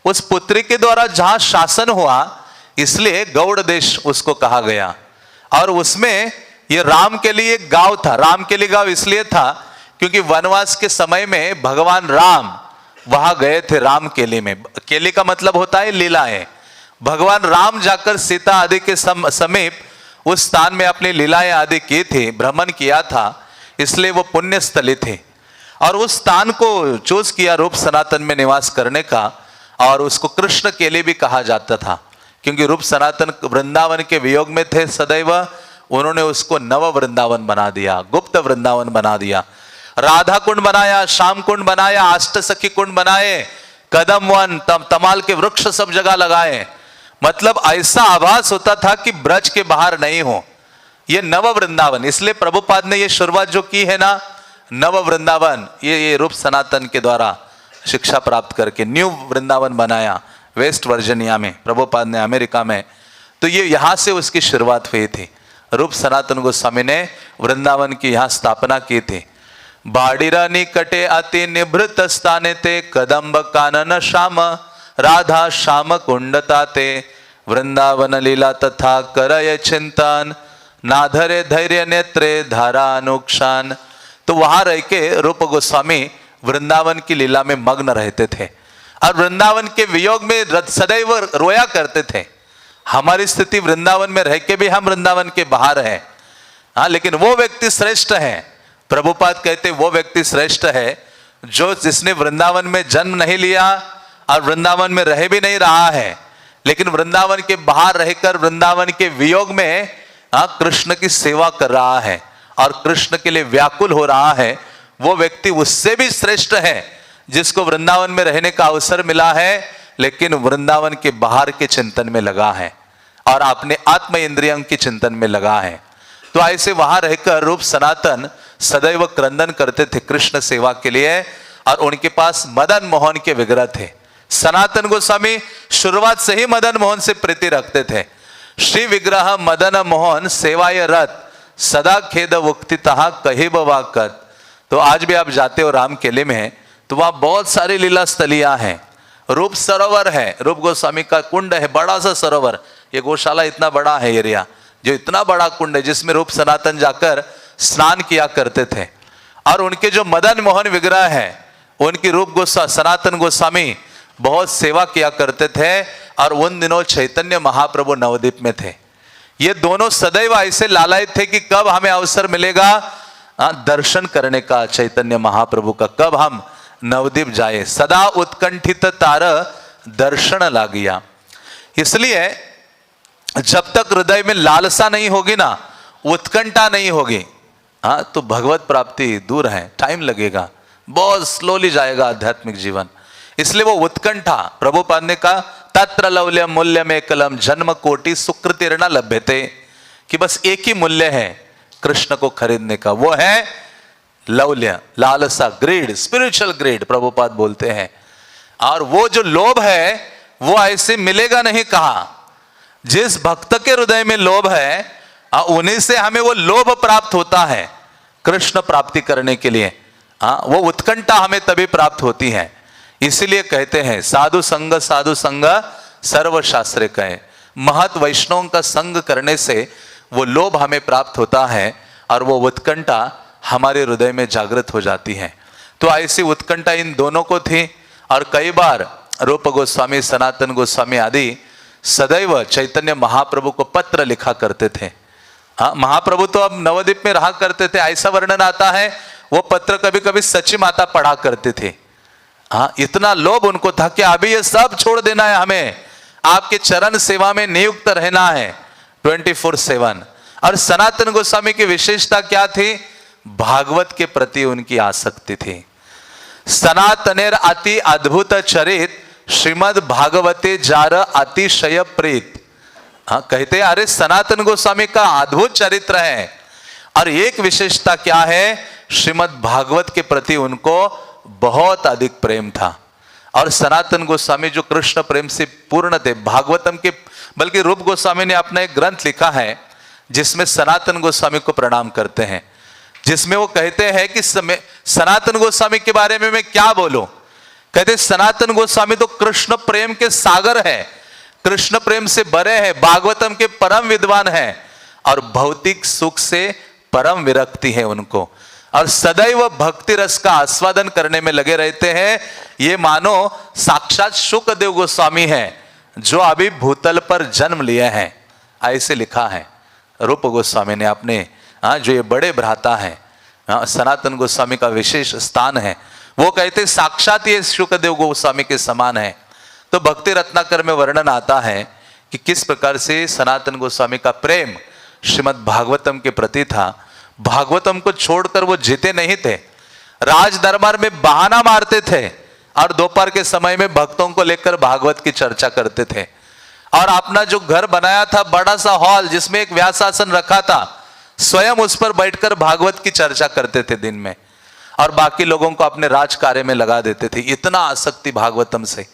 उस पुत्री के द्वारा जहां शासन हुआ इसलिए गौड़ देश उसको कहा गया। और उसमें ये राम के लिए एक गांव था। राम के लिए गांव इसलिए था क्योंकि वनवास के समय में भगवान राम वहां गए थे राम केली में। केली का मतलब होता है लीलाएं। भगवान राम जाकर सीता आदि के समीप उस स्थान में अपनी लीलाएं आदि की थी, भ्रमण किया था, इसलिए वो पुण्य स्थली थी। और उस स्थान को चूज किया रूप सनातन में निवास करने का, और उसको कृष्ण केली भी कहा जाता था क्योंकि रूप सनातन वृंदावन के वियोग में थे सदैव। उन्होंने उसको नव वृंदावन बना दिया, गुप्त वृंदावन बना दिया। राधा कुंड बनाया, श्याम कुंड बनाया, अष्ट सखी कुंड बनाए, कदम वन, तमाल के वृक्ष सब जगह लगाए। मतलब ऐसा आभास होता था कि ब्रज के बाहर नहीं हो। ये नव वृंदावन, इसलिए प्रभुपाद ने ये शुरुआत जो की है ना, नव वृंदावन, ये रूप सनातन के द्वारा शिक्षा प्राप्त करके न्यू वृंदावन बनाया वेस्ट वर्जीनिया में, प्रभुपाद ने अमेरिका में। तो ये यहाँ से उसकी शुरुआत हुई थी। रूप सनातन गोस्वामी ने वृंदावन की यहाँ स्थापना की थी। बाड़ीरा निकटे अति निभृत स्थाने ते, कदम्ब कानन श्याम राधा श्याम कुंडता ते, वृंदावन लीला तथा करय चिंतन, नाधरे धैर्य नेत्रे धारा अनुक्षान। तो वहां रह के रूप गोस्वामी वृंदावन की लीला में मग्न रहते थे और वृंदावन के वियोग में सदैव रोया करते थे। हमारी स्थिति वृंदावन में रह के भी हम वृंदावन के बाहर हैं, लेकिन वो व्यक्ति श्रेष्ठ है। प्रभुपाद कहते वो व्यक्ति श्रेष्ठ है जो जिसने वृंदावन में जन्म नहीं लिया और वृंदावन में रह भी नहीं रहा है, लेकिन वृंदावन के बाहर रहकर वृंदावन के वियोग में कृष्ण की सेवा कर रहा है और कृष्ण के लिए व्याकुल हो रहा है। वो व्यक्ति उससे भी श्रेष्ठ है जिसको वृंदावन में रहने का अवसर मिला है लेकिन वृंदावन के बाहर के चिंतन में लगा है और अपने आत्म इंद्रियों के चिंतन में लगा है। तो ऐसे वहां रहकर रूप सनातन सदैव क्रंदन करते थे कृष्ण सेवा के लिए और उनके पास मदन मोहन के विग्रह थे। सनातन गोस्वामी शुरुआत से ही मदन मोहन से प्रीति रखते थे। श्री विग्रह मदन मोहन सेवाय रत सदा खेद उक्ति तहा कहिब वाकत। तो आज भी आप जाते हो राम किले में तो वहां बहुत सारी लीला स्थलियां हैं। रूप सरोवर है, रूप गोस्वामी का कुंड है, बड़ा सा सरोवर। ये गौशाला इतना बड़ा है एरिया, जो इतना बड़ा कुंड है जिसमें रूप सनातन जाकर स्नान किया करते थे। और उनके जो मदन मोहन विग्रह है उनकी रूप सनातन गोस्वामी बहुत सेवा किया करते थे। और उन दिनों चैतन्य महाप्रभु नवद्वीप में थे। ये दोनों सदैव ऐसे लालायित थे कि कब हमें अवसर मिलेगा दर्शन करने का चैतन्य महाप्रभु का, कब हम नवद्वीप जाए। सदा उत्कंठित तार दर्शन लागिया। इसलिए जब तक हृदय में लालसा नहीं होगी ना, उत्कंठा नहीं होगी, तो भगवत प्राप्ति दूर है, टाइम लगेगा, बहुत स्लोली जाएगा आध्यात्मिक जीवन। इसलिए वो उत्कंठा, प्रभुपाद ने कहा तत्र लौल्यम मूल्यम एकलम जन्म कोटि सुकृतिर्न लभ्यते, कि बस एक ही मूल्य है कृष्ण को खरीदने का, वो है लौल्य, लालसा, ग्रेड, स्पिरिचुअल ग्रेड प्रभुपाद बोलते हैं। और वो जो लोभ है वो ऐसे मिलेगा नहीं। कहा जिस भक्त के हृदय में लोभ है उन्हीं से हमें वो लोभ प्राप्त होता है कृष्ण प्राप्ति करने के लिए। वो उत्कंठा हमें तभी प्राप्त होती है। इसीलिए कहते हैं साधु संग सर्व शास्त्र कहे। महत वैष्णवों का संग करने से वो लोभ हमें प्राप्त होता है और वो उत्कंठा हमारे हृदय में जागृत हो जाती है। तो ऐसी उत्कंठा इन दोनों को थी। और कई बार रूप गोस्वामी, सनातन गोस्वामी आदि सदैव चैतन्य महाप्रभु को पत्र लिखा करते थे। महाप्रभु तो अब नवद्वीप में रहा करते थे, ऐसा वर्णन आता है वो पत्र कभी कभी सची माता पढ़ा करते थे। इतना लोभ उनको था कि अभी ये सब छोड़ देना है, हमें आपके चरण सेवा में नियुक्त रहना है 24/7। और सनातन गोस्वामी की विशेषता क्या थी? भागवत के प्रति उनकी आसक्ति थी। सनातनेर अति अद्भुत चरित श्रीमद् भागवते जार अतिशय प्रीत। कहते हैं अरे सनातन गोस्वामी का अद्भुत चरित्र है। और एक विशेषता क्या है? श्रीमद् भागवत के प्रति उनको बहुत अधिक प्रेम था। और सनातन गोस्वामी जो कृष्ण प्रेम से पूर्ण थे, भागवतम के, बल्कि रूप गोस्वामी ने अपना एक ग्रंथ लिखा है जिसमें सनातन गोस्वामी को प्रणाम करते हैं, जिसमें वो कहते हैं कि सनातन गोस्वामी के बारे में मैं क्या बोलूं। कहते सनातन गोस्वामी तो कृष्ण प्रेम के सागर है, कृष्ण प्रेम से भरे हैं, भागवतम के परम विद्वान हैं और भौतिक सुख से परम विरक्ति है उनको। और सदैव भक्ति रस का आस्वादन करने में लगे रहते हैं। ये मानो साक्षात शुकदेव गोस्वामी हैं जो अभी भूतल पर जन्म लिए हैं, ऐसे लिखा है रूप गोस्वामी ने अपने, जो ये बड़े भ्राता हैं, सनातन गोस्वामी का विशेष स्थान है। वो कहते साक्षात ये शुकदेव गोस्वामी के समान है। तो भक्ति रत्नाकर में वर्णन आता है कि किस प्रकार से सनातन गोस्वामी का प्रेम श्रीमद् भागवतम के प्रति था। भागवतम को छोड़कर वो जीते नहीं थे, राज दरबार में बहाना मारते थे और दोपहर के समय में भक्तों को लेकर भागवत की चर्चा करते थे। और अपना जो घर बनाया था, बड़ा सा हॉल जिसमें एक व्यासासन रखा था, स्वयं उस पर बैठकर भागवत की चर्चा करते थे दिन में, और बाकी लोगों को अपने राज कार्य में लगा देते थे। इतना आसक्ति भागवतम से।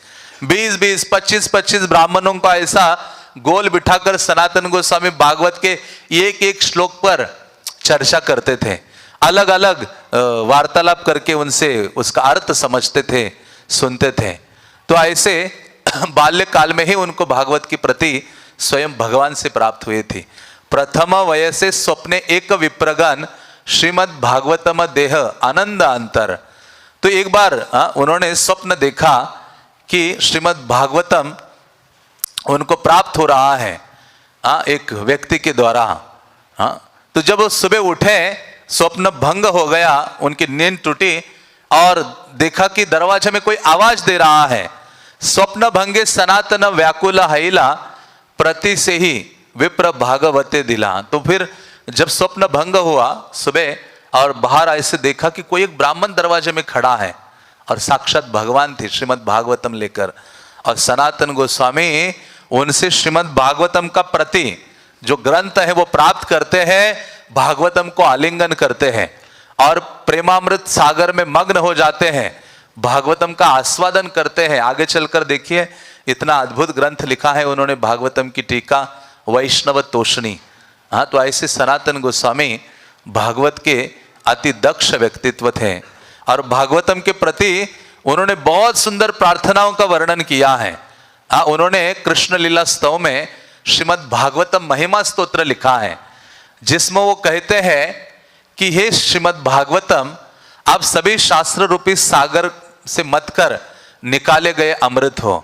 20-20, 25-25 ब्राह्मणों का ऐसा गोल बिठाकर सनातन गोस्वामी भागवत के एक एक श्लोक पर चर्चा करते थे, अलग अलग वार्तालाप करके उनसे उसका अर्थ समझते थे, सुनते थे। तो ऐसे बाल्यकाल में ही उनको भागवत की प्रति स्वयं भगवान से प्राप्त हुई थी। प्रथम वयसे स्वप्ने एक विप्रगण श्रीमद् भागवतम देह आनंद अंतर। तो एक बार उन्होंने स्वप्न देखा कि श्रीमद् भागवतम उनको प्राप्त हो रहा है एक व्यक्ति के द्वारा। तो जब वो सुबह उठे, स्वप्न भंग हो गया, उनकी नींद टूटी और देखा कि दरवाजे में कोई आवाज दे रहा है। स्वप्न भंगे सनातन व्याकुल हैला प्रति से ही विप्र भागवते दिला। तो फिर जब स्वप्न भंग हुआ सुबह और बाहर ऐसे देखा कि कोई एक ब्राह्मण दरवाजे में खड़ा है और साक्षात भगवान थे श्रीमद् भागवतम लेकर। और सनातन गोस्वामी उनसे श्रीमद् भागवतम का प्रति जो ग्रंथ है वो प्राप्त करते हैं, भागवतम को आलिंगन करते हैं और प्रेमामृत सागर में मग्न हो जाते हैं। भागवतम का आस्वादन करते हैं। आगे चलकर देखिए, इतना अद्भुत ग्रंथ लिखा है उन्होंने भागवतम की टीका वैष्णव तोषणी। हाँ, तो ऐसे सनातन गोस्वामी भागवत के अति दक्ष व्यक्तित्व थे और भागवतम के प्रति उन्होंने बहुत सुंदर प्रार्थनाओं का वर्णन किया है। हाँ, उन्होंने कृष्ण लीला स्तव में श्रीमद् भागवतम महिमा स्तोत्र लिखा है, जिसमें वो कहते हैं कि हे श्रीमद् भागवतम, आप सभी शास्त्र रूपी सागर से मत कर निकाले गए अमृत हो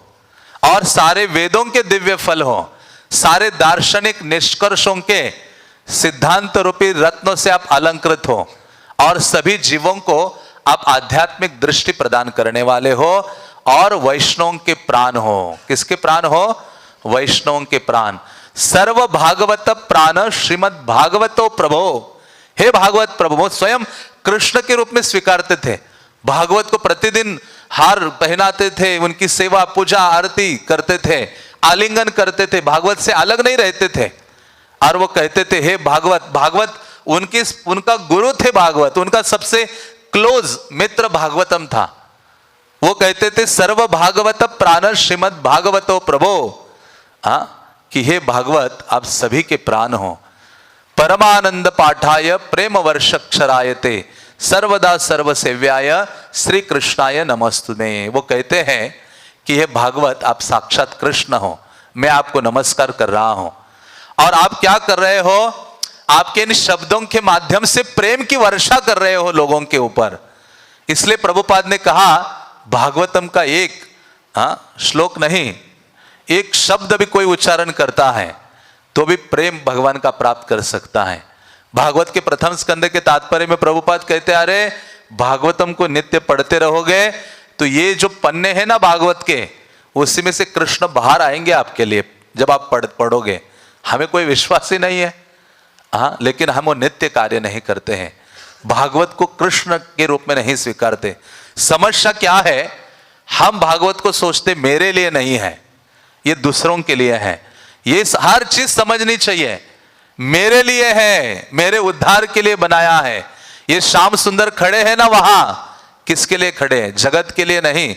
और सारे वेदों के दिव्य फल हो, सारे दार्शनिक निष्कर्षों के सिद्धांत रूपी रत्नों से आप अलंकृत हो और सभी जीवों को आप आध्यात्मिक दृष्टि प्रदान करने वाले हो और वैष्णवों के प्राण हो। किसके प्राण हो? वैष्णवों के प्राण। सर्व भागवत प्राण श्रीमद् भागवतो प्रभो। हे भागवत प्रभु, वो स्वयं कृष्ण के रूप में स्वीकारते थे। भागवत को प्रतिदिन हार पहनाते थे, उनकी सेवा पूजा आरती करते थे, आलिंगन करते थे, भागवत से अलग नहीं रहते थे। और वो कहते थे हे भागवत, भागवत उनका गुरु थे, भागवत उनका सबसे क्लोज मित्र भागवतम था। वो कहते थे सर्व भागवत प्राण श्रीमद् भागवतो प्रभो। कि हे भागवत, आप सभी के प्राण हो। परमानंद पाठाय प्रेम वर्षक्षरायते सर्वदा सर्व सेव्याय श्री कृष्णाय नमस्तुते। वो कहते हैं कि हे भागवत, आप साक्षात कृष्ण हो, मैं आपको नमस्कार कर रहा हूं। और आप क्या कर रहे हो? आपके इन शब्दों के माध्यम से प्रेम की वर्षा कर रहे हो लोगों के ऊपर। इसलिए प्रभुपाद ने कहा भागवतम का एक श्लोक नहीं, एक शब्द भी कोई उच्चारण करता है तो भी प्रेम भगवान का प्राप्त कर सकता है। भागवत के प्रथम स्कंद के तात्पर्य में प्रभुपाद कहते हैं, अरे भागवतम को नित्य पढ़ते रहोगे तो ये जो पन्ने हैं ना भागवत के, उसी में से कृष्ण बाहर आएंगे आपके लिए जब आप पढ़ोगे। हमें कोई विश्वास ही नहीं है, हाँ, लेकिन हम वो नित्य कार्य नहीं करते हैं, भागवत को कृष्ण के रूप में नहीं स्वीकारते। समस्या क्या है? हम भागवत को सोचते मेरे लिए नहीं है, ये दूसरों के लिए है। ये हर चीज समझनी चाहिए, मेरे लिए है, मेरे उद्धार के लिए बनाया है। ये श्याम सुंदर खड़े हैं ना वहां, किसके लिए खड़े हैं? जगत के लिए नहीं,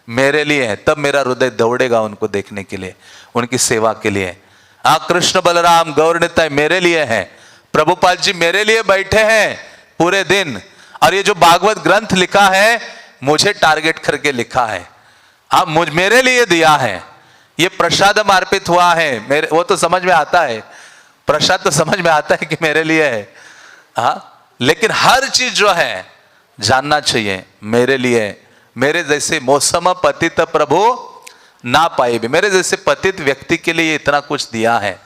मेरे लिए है। तब मेरा हृदय दौड़ेगा उनको देखने के लिए, उनकी सेवा के लिए। कृष्ण बलराम गौर निताय मेरे लिए है, प्रभुपाद जी मेरे लिए बैठे हैं पूरे दिन। और ये जो भागवत ग्रंथ लिखा है मुझे टारगेट करके लिखा है, मेरे लिए दिया है। ये प्रसाद अर्पित हुआ है, मेरे, वो तो समझ में आता है, प्रसाद तो समझ में आता है कि मेरे लिए है। लेकिन हर चीज जो है जानना चाहिए मेरे लिए। मेरे जैसे मौसम पतित प्रभु ना पाए भी, मेरे जैसे पतित व्यक्ति के लिए इतना कुछ दिया है।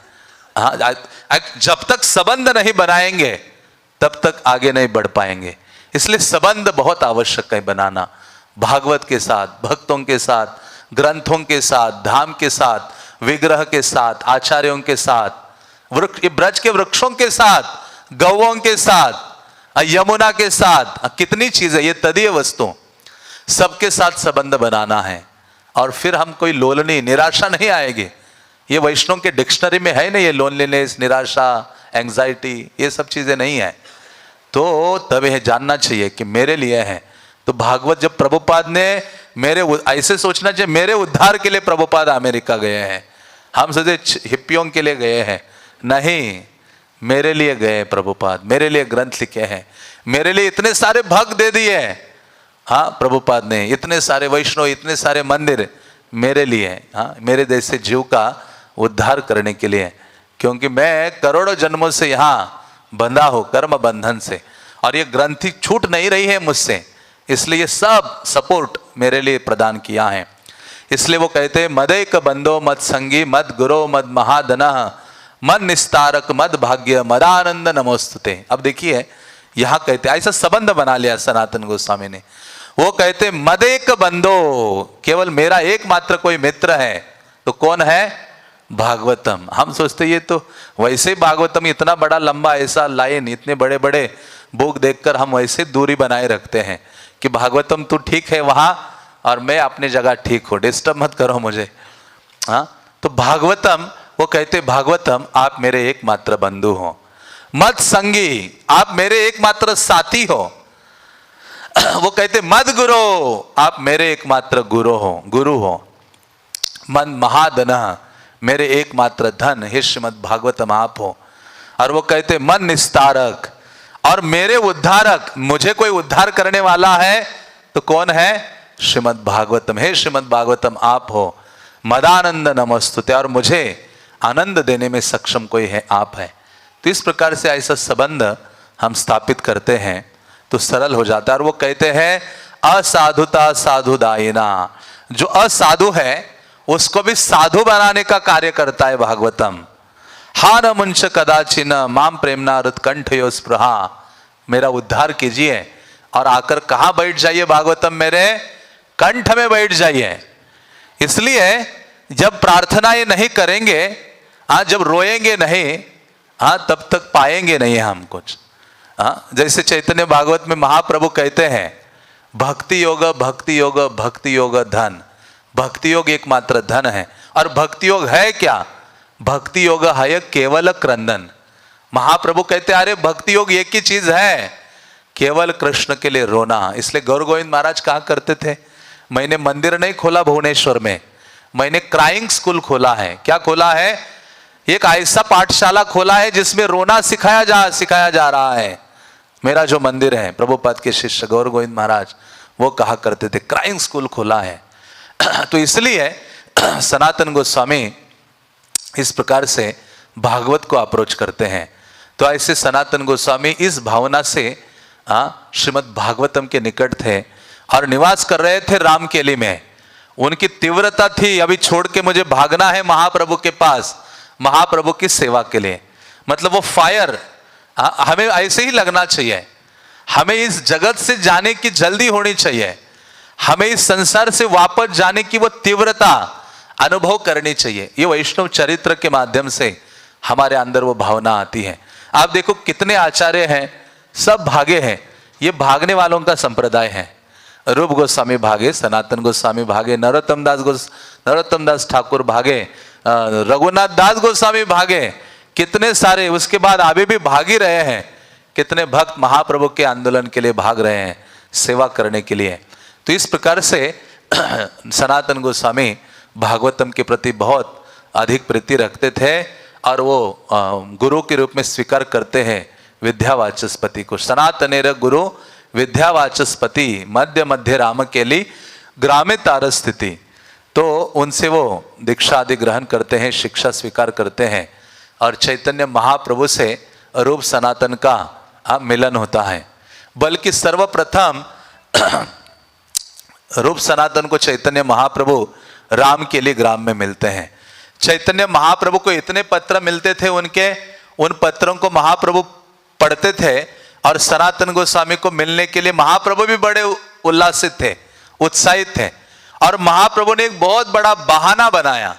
जब तक संबंध नहीं बनाएंगे तब तक आगे नहीं बढ़ पाएंगे। इसलिए संबंध बहुत आवश्यक है बनाना, भागवत के साथ, भक्तों के साथ, ग्रंथों के साथ, धाम के साथ, विग्रह के साथ, आचार्यों के साथ, ब्रज के वृक्षों के साथ, गौओं के साथ, यमुना के साथ, कितनी चीजें, ये तदीय वस्तु, सबके साथ संबंध बनाना है। और फिर हम कोई लोलनी निराशा नहीं आएगी। ये वैष्णव के डिक्शनरी में है ना, ये लोनलीनेस, निराशा, एंजाइटी, ये सब चीजें नहीं है। तो तब यह जानना चाहिए कि मेरे लिए है। तो भागवत जब प्रभुपाद ने मेरे, ऐसे सोचना चाहिए मेरे उद्धार के लिए प्रभुपाद अमेरिका गए हैं। हम सोचे हिप्पियों के लिए गए हैं, नहीं, मेरे लिए गए प्रभुपाद, मेरे लिए ग्रंथ लिखे हैं, मेरे लिए इतने सारे भक्त दे दिए। हाँ, प्रभुपाद ने इतने सारे वैष्णव, इतने सारे मंदिर मेरे लिए, हाँ, मेरे जैसे जीव का उद्धार करने के लिए। क्योंकि मैं करोड़ों जन्मों से यहाँ बंधा हो कर्म बंधन से, और ये ग्रंथि छूट नहीं रही है मुझसे, इसलिए सब सपोर्ट मेरे लिए प्रदान किया है। इसलिए वो कहते हैं मदैक बंदो मद संगी मद गुरो मद महादना मन निस्तारक मद भाग्य मदानंद नमोस्तुते। अब देखिए यहाँ कहते ऐसा संबंध बना लिया सनातन गोस्वामी ने। वो कहते मदैक बंदो, केवल मेरा एकमात्र कोई मित्र है, तो कौन है? भागवतम। हम सोचते ये तो वैसे भागवतम इतना बड़ा लंबा ऐसा लाइन, इतने बड़े बड़े बुक देखकर हम वैसे दूरी बनाए रखते हैं कि भागवतम तू ठीक है वहां और मैं अपनी जगह ठीक हूं, डिस्टर्ब मत करो मुझे। हाँ, तो भागवतम, वो कहते भागवतम आप मेरे एकमात्र बंधु हो, मत संगी आप मेरे एकमात्र साथी हो, वो कहते मद गुरो, आप मेरे एकमात्र गुरु हो। मन महाधन, मेरे एकमात्र धन हे श्रीमद् भागवतम आप हो। और वो कहते मन निस्तारक, और मेरे उद्धारक, मुझे कोई उद्धार करने वाला है तो कौन है? श्रीमद् भागवतम, हे श्रीमद् भागवतम आप हो। मदानंद नमस्तुते, और मुझे आनंद देने में सक्षम कोई है, आप है। तो इस प्रकार से ऐसा संबंध हम स्थापित करते हैं तो सरल हो जाता है। और वो कहते हैं असाधुता साधुदायिना, जो असाधु है उसको भी साधु बनाने का कार्य करता है भागवतम। हा न मुंच कदाचिन माम प्रेमना हृत्कंठयो स्पृहा, मेरा उद्धार कीजिए और आकर कहां बैठ जाइए? भागवतम मेरे कंठ में बैठ जाइए। इसलिए जब प्रार्थना ये नहीं करेंगे, जब रोएंगे नहीं, तब तक पाएंगे नहीं हम कुछ। जैसे चैतन्य भागवत में महाप्रभु कहते हैं भक्ति योग भक्ति योग भक्ति योग धन, भक्ति योग एकमात्र धन है। और भक्ति योग है क्या? भक्ति योग है केवल क्रंदन। महाप्रभु कहते अरे भक्ति योग एक ही चीज है, केवल कृष्ण के लिए रोना। इसलिए गौर गोविंद महाराज कहा करते थे, मैंने मंदिर नहीं खोला भुवनेश्वर में, मैंने क्राइंग स्कूल खोला है। क्या खोला है? एक ऐसा पाठशाला खोला है जिसमें रोना सिखाया जा रहा है। मेरा जो मंदिर है, प्रभुपाद के शिष्य गौर गोविंद महाराज वो कहा करते थे क्राइंग स्कूल खोला है। तो इसलिए सनातन गोस्वामी इस प्रकार से भागवत को अप्रोच करते हैं। तो ऐसे सनातन गोस्वामी इस भावना से श्रीमद् भागवतम के निकट थे और निवास कर रहे थे रामकेली में। उनकी तीव्रता थी, अभी छोड़ के मुझे भागना है महाप्रभु के पास, महाप्रभु की सेवा के लिए। मतलब वो फायर हमें ऐसे ही लगना चाहिए। हमें इस जगत से जाने की जल्दी होनी चाहिए, हमें इस संसार से वापस जाने की वो तीव्रता अनुभव करनी चाहिए। ये वैष्णव चरित्र के माध्यम से हमारे अंदर वो भावना आती है। आप देखो कितने आचार्य हैं, सब भागे हैं। ये भागने वालों का संप्रदाय है। रूप गोस्वामी भागे, सनातन गोस्वामी भागे, नरोत्तम दास ठाकुर भागे, रघुनाथ दास गोस्वामी भागे, कितने सारे उसके बाद अभी भी भाग ही रहे हैं। कितने भक्त महाप्रभु के आंदोलन के लिए भाग रहे हैं, सेवा करने के लिए। तो इस प्रकार से सनातन गोस्वामी भागवतम के प्रति बहुत अधिक प्रीति रखते थे और वो गुरु के रूप में स्वीकार करते हैं विद्यावाचस्पति को। सनातनेर गुरु विद्यावाचस्पति मध्य मध्य राम केली ग्रामे तार स्थिति। तो उनसे वो दीक्षा आदि ग्रहण करते हैं, शिक्षा स्वीकार करते हैं और चैतन्य महाप्रभु से रूप सनातन का मिलन होता है। बल्कि सर्वप्रथम रूप सनातन को चैतन्य महाप्रभु रामकेली ग्राम में मिलते हैं। चैतन्य महाप्रभु को इतने पत्र मिलते थे उनके, उन पत्रों को महाप्रभु पढ़ते थे और सनातन गोस्वामी को मिलने के लिए महाप्रभु भी बड़े उल्लासित थे, उत्साहित थे। और महाप्रभु ने एक बहुत बड़ा बहाना बनाया।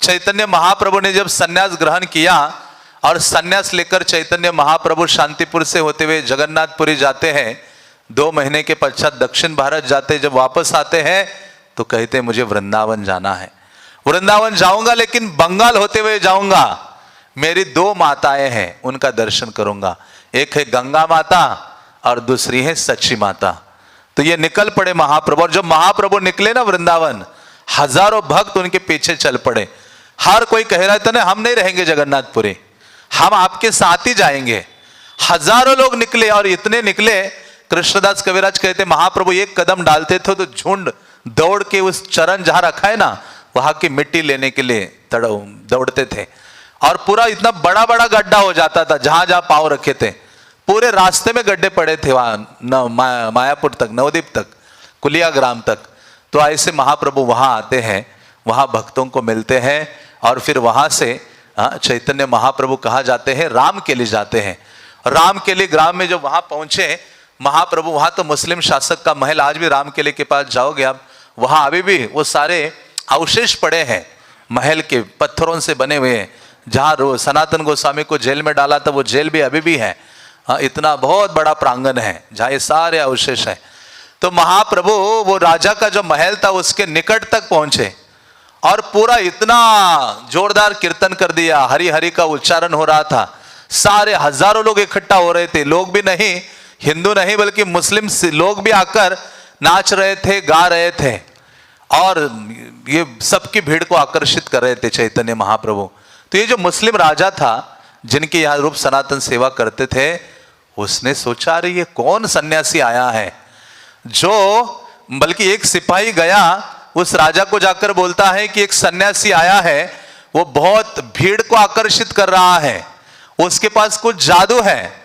चैतन्य महाप्रभु ने जब सन्यास ग्रहण किया और सन्यास लेकर चैतन्य महाप्रभु शांतिपुर से होते हुए जगन्नाथपुरी जाते हैं, 2 महीने के पश्चात दक्षिण भारत जाते, जब वापस आते हैं तो कहते मुझे वृंदावन जाना है, वृंदावन जाऊंगा लेकिन बंगाल होते हुए जाऊंगा। मेरी 2 माताएं हैं, उनका दर्शन करूंगा, एक है गंगा माता और दूसरी है सच्ची माता। तो ये निकल पड़े महाप्रभु। और जब महाप्रभु निकले ना वृंदावन, हजारों भक्त उनके पीछे चल पड़े। हर कोई कह रहा था ना हम नहीं रहेंगे जगन्नाथपुरी, हम आपके साथ ही जाएंगे। हजारों लोग निकले और इतने निकले, कृष्णदास कविराज कहते महाप्रभु एक कदम डालते थे तो झुंड दौड़ के उस चरण जहां रखा है ना वहां की मिट्टी लेने के लिए दौड़ते थे। और पूरा इतना बड़ा बड़ा गड्ढा हो जाता था, जहां जहां पांव रखे थे पूरे रास्ते में गड्ढे पड़े थे, वहां मायापुर तक, नवद्वीप तक, कुलिया ग्राम तक। तो ऐसे महाप्रभु वहां आते हैं, वहां भक्तों को मिलते हैं और फिर वहां से चैतन्य महाप्रभु कहाँ जाते हैं? रामकेली जाते हैं। रामकेली ग्राम में जब वहां पहुंचे महाप्रभु, वहां तो मुस्लिम शासक का महल, आज भी रामकेली के पास जाओगे आप, वहां अभी भी वो सारे अवशेष पड़े हैं महल के, पत्थरों से बने हुए। जहां सनातन गोस्वामी को जेल में डाला था वो जेल भी अभी भी है। इतना बहुत बड़ा प्रांगण है जहां ये सारे अवशेष है। तो महाप्रभु वो राजा का जो महल था उसके निकट तक पहुंचे और पूरा इतना जोरदार कीर्तन कर दिया, हरि हरि का उच्चारण हो रहा था। सारे हजारों लोग इकट्ठा हो रहे थे, लोग भी नहीं, हिंदू नहीं बल्कि मुस्लिम लोग भी आकर नाच रहे थे, गा रहे थे और ये सबकी भीड़ को आकर्षित कर रहे थे चैतन्य महाप्रभु। तो ये जो मुस्लिम राजा था जिनके यहाँ रूप सनातन सेवा करते थे, उसने सोचा अरे ये कौन सन्यासी आया है, जो बल्कि एक सिपाही गया उस राजा को जाकर बोलता है कि एक सन्यासी आया है, वो बहुत भीड़ को आकर्षित कर रहा है, उसके पास कुछ जादू है।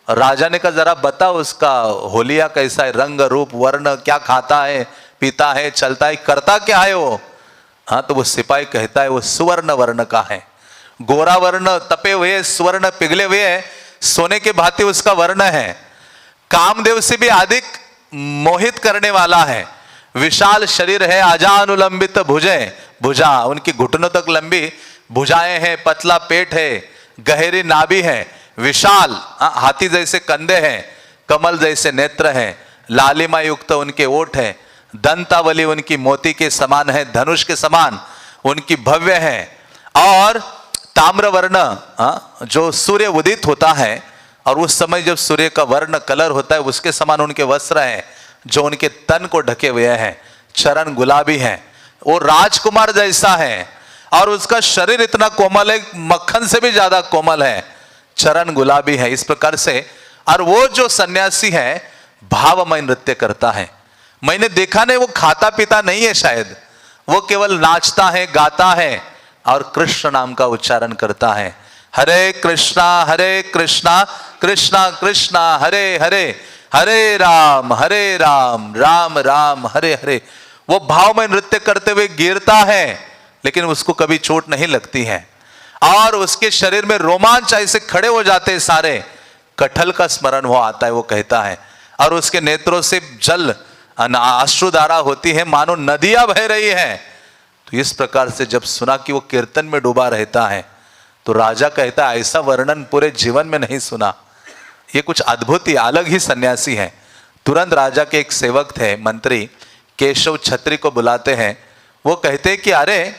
राजा ने कहा जरा बता उसका होलिया कैसा है, रंग रूप वर्ण, क्या खाता है पीता है, चलता है, करता क्या है वो। हाँ, तो वो सिपाही कहता है वो सुवर्ण वर्ण का है, गोरा वर्ण, तपे हुए स्वर्ण पिघले हुए सोने के भांति उसका वर्ण है, कामदेव से भी अधिक मोहित करने वाला है, विशाल शरीर है, अजानुलंबित भुजा उनकी घुटनों तक लंबी भुजाएं हैं, पतला पेट है, गहरी नाभि है, विशाल हाथी जैसे कंधे हैं, कमल जैसे नेत्र हैं, लालिमा युक्त उनके ओठ है, दंतावली उनकी मोती के समान है, धनुष के समान उनकी भव्य है, और ताम्रवर्ण जो सूर्य उदित होता है और उस समय जब सूर्य का वर्ण कलर होता है उसके समान उनके वस्त्र हैं जो उनके तन को ढके हुए हैं, चरण गुलाबी हैं, वो राजकुमार जैसा है और उसका शरीर इतना कोमल है, मक्खन से भी ज्यादा कोमल है, चरण गुलाबी है, इस प्रकार से। और वो जो सन्यासी है भावमय नृत्य करता है, मैंने देखा नहीं वो खाता पीता नहीं है शायद, वो केवल नाचता है, गाता है और कृष्ण नाम का उच्चारण करता है, हरे कृष्णा कृष्णा कृष्णा हरे हरे, हरे राम राम राम हरे हरे। वो भावमय नृत्य करते हुए गिरता है लेकिन उसको कभी चोट नहीं लगती है और उसके शरीर में रोमांच ऐसे खड़े हो जाते हैं सारे, कटहल का स्मरण हो आता है वो कहता है, और उसके नेत्रों से जल अश्रुधारा होती है मानो नदियां बह रही है। तो इस प्रकार से जब सुना कि वो कीर्तन में डूबा रहता है तो राजा कहता है ऐसा वर्णन पूरे जीवन में नहीं सुना, ये कुछ अद्भुत ही अलग ही सन्यासी है। तुरंत राजा के एक सेवक थे मंत्री केशव छत्री को बुलाते हैं, वो कहते हैं कि अरे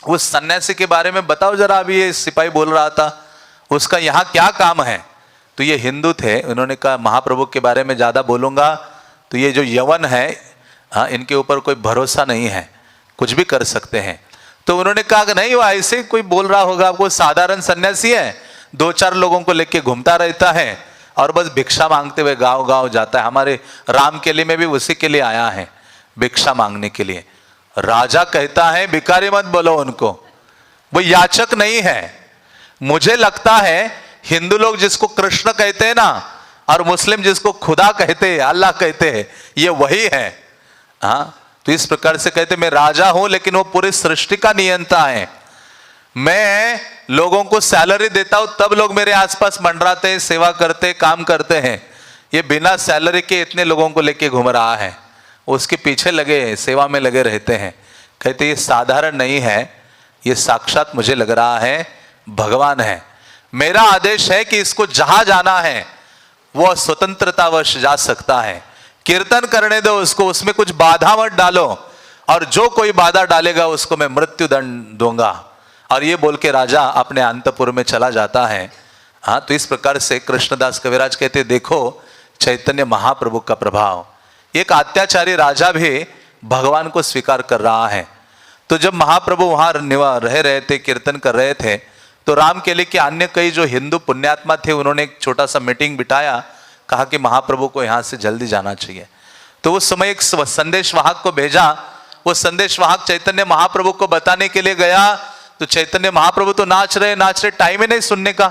उस सन्यासी के बारे में बताओ जरा, अभी ये सिपाही बोल रहा था उसका यहाँ क्या काम है। तो ये हिंदू थे, उन्होंने कहा महाप्रभु के बारे में ज्यादा बोलूंगा तो ये जो यवन है हाँ इनके ऊपर कोई भरोसा नहीं है, कुछ भी कर सकते हैं। तो उन्होंने कहा कि नहीं वो ऐसे कोई बोल रहा होगा, आपको साधारण सन्यासी है, 2-4 लोगों को लेके घूमता रहता है और बस भिक्षा मांगते हुए गांव गांव जाता है, हमारे राम केली में भी उसी के लिए आया है भिक्षा मांगने के लिए। राजा कहता है भिखारी मत बोलो उनको, वो याचक नहीं है। मुझे लगता है हिंदू लोग जिसको कृष्ण कहते हैं ना और मुस्लिम जिसको खुदा कहते हैं, अल्लाह कहते हैं, ये वही है। हाँ, तो इस प्रकार से कहते मैं राजा हूं लेकिन वो पूरी सृष्टि का नियंता है, मैं लोगों को सैलरी देता हूं तब लोग मेरे आसपास मंडराते हैं, सेवा करते, काम करते हैं। ये बिना सैलरी के इतने लोगों को लेके घूम रहा है, उसके पीछे लगे सेवा में लगे रहते हैं। कहते ये साधारण नहीं है, ये साक्षात मुझे लग रहा है भगवान है। मेरा आदेश है कि इसको जहां जाना है वो स्वतंत्रतावश जा सकता है, कीर्तन करने दो उसको, उसमें कुछ बाधा मत डालो और जो कोई बाधा डालेगा उसको मैं मृत्यु दंड दूंगा। और ये बोल के राजा अपने अंतपुर में चला जाता है। हाँ, तो इस प्रकार से कृष्णदास कविराज कहते देखो चैतन्य महाप्रभु का प्रभाव। एक अत्याचारी राजा भी भगवान को स्वीकार कर रहा है। तो जब महाप्रभु वहां रह रहे थे, कीर्तन कर रहे थे, तो राम केली के अन्य कई जो हिंदू पुण्यात्मा थे उन्होंने एक छोटा सा मीटिंग बिठाया, कहा कि महाप्रभु को यहाँ से जल्दी जाना चाहिए। तो उस समय एक संदेशवाहक को भेजा, वो संदेशवाहक चैतन्य महाप्रभु को बताने के लिए गया। तो चैतन्य महाप्रभु तो नाच रहे, टाइम ही नहीं सुनने का।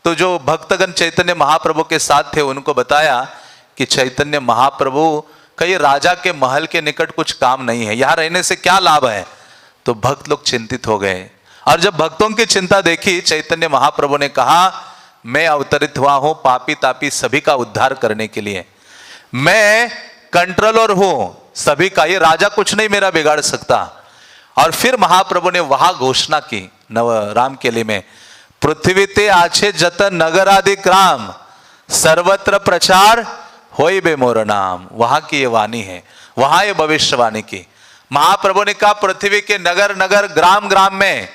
तो जो भक्तगण चैतन्य महाप्रभु के साथ थे उनको बताया कि चैतन्य महाप्रभु कई राजा के महल के निकट कुछ काम नहीं है, यहाँ रहने से क्या लाभ है। तो भक्त लोग चिंतित हो गए और जब भक्तों की चिंता देखी चैतन्य महाप्रभु ने कहा मैं अवतरित हुआ हूं पापी तापी सभी का उद्धार करने के लिए, मैं कंट्रोलर हूं सभी का, ये राजा कुछ नहीं मेरा बिगाड़ सकता। और फिर महाप्रभु ने वहां घोषणा की नव राम केली में, पृथ्वी ते आछे जत नगरादि ग्राम सर्वत्र प्रचार होई बे मोर नाम। वहां की ये वाणी है, वहां ये भविष्यवाणी की। महाप्रभु ने कहा पृथ्वी के नगर नगर ग्राम ग्राम में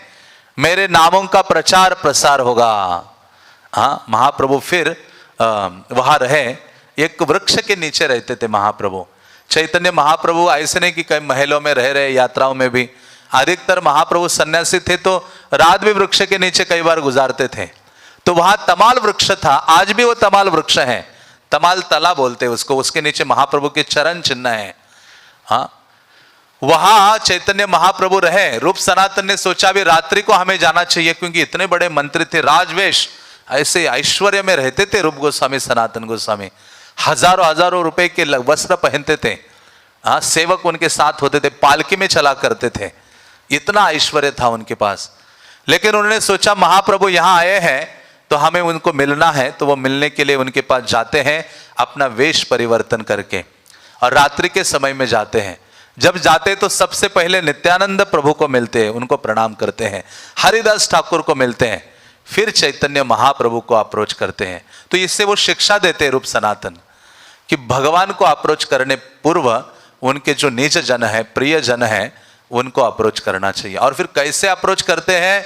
मेरे नामों का प्रचार प्रसार होगा। हाँ, महाप्रभु फिर वहां रहे एक वृक्ष के नीचे रहते थे महाप्रभु। चैतन्य महाप्रभु ऐसे नहीं कि कई महलों में रह रहे, यात्राओं में भी, अधिकतर महाप्रभु सन्यासी थे तो रात भी वृक्ष के नीचे कई बार गुजारते थे। तो वहां तमाल वृक्ष था, आज भी वो तमाल वृक्ष है, तमाल तला बोलते हैं उसको, उसके नीचे महाप्रभु के चरण चिन्ह है। हाँ, वहां चैतन्य महाप्रभु रहे। रूप सनातन ने सोचा भी रात्रि को हमें जाना चाहिए, क्योंकि इतने बड़े मंत्री थे, राजवेश ऐसे ऐश्वर्य में रहते थे रूप गोस्वामी सनातन गोस्वामी, हजारों हजारों रुपए के वस्त्र पहनते थे। हाँ, सेवक उनके साथ होते थे, पालकी में चला करते थे, इतना ऐश्वर्य था उनके पास। लेकिन उन्होंने सोचा महाप्रभु यहाँ आए हैं तो हमें उनको मिलना है, तो वो मिलने के लिए उनके पास जाते हैं अपना वेश परिवर्तन करके, और रात्रि के समय में जाते हैं। जब जाते तो सबसे पहले नित्यानंद प्रभु को मिलते हैं, उनको प्रणाम करते हैं, हरिदास ठाकुर को मिलते हैं, फिर चैतन्य महाप्रभु को अप्रोच करते हैं। तो इससे वो शिक्षा देते हैं रूप सनातन कि भगवान को अप्रोच करने पूर्व उनके जो निज जन है, प्रिय जन है, उनको अप्रोच करना चाहिए। और फिर कैसे अप्रोच करते हैं?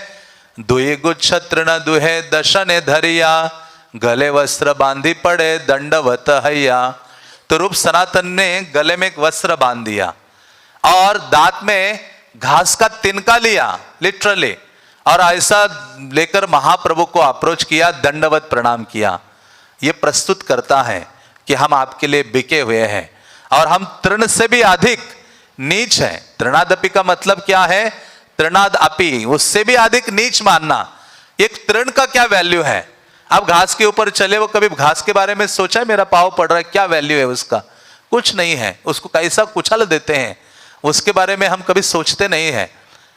दुई गुच्छ तृण दुहे दशने धरिया, गले वस्त्र बांधी पड़े दंडवत हैया। तो रूप सनातन ने गले में एक वस्त्र बांध दिया और दांत में घास का तिनका लिया लिटरली, और ऐसा लेकर महाप्रभु को अप्रोच किया, दंडवत प्रणाम किया। ये प्रस्तुत करता है कि हम आपके लिए बिके हुए हैं और हम तृण से भी अधिक नीच है। तृणादपि का मतलब क्या है? तृणाद अपि, उससे भी अधिक नीच मानना। एक तृण का क्या वैल्यू है? अब घास के ऊपर चले, वो कभी घास के बारे में सोचा है मेरा पाँव पड़ रहा है, क्या वैल्यू है उसका? कुछ नहीं है, उसको कैसा कुचल देते हैं, उसके बारे में हम कभी सोचते नहीं है।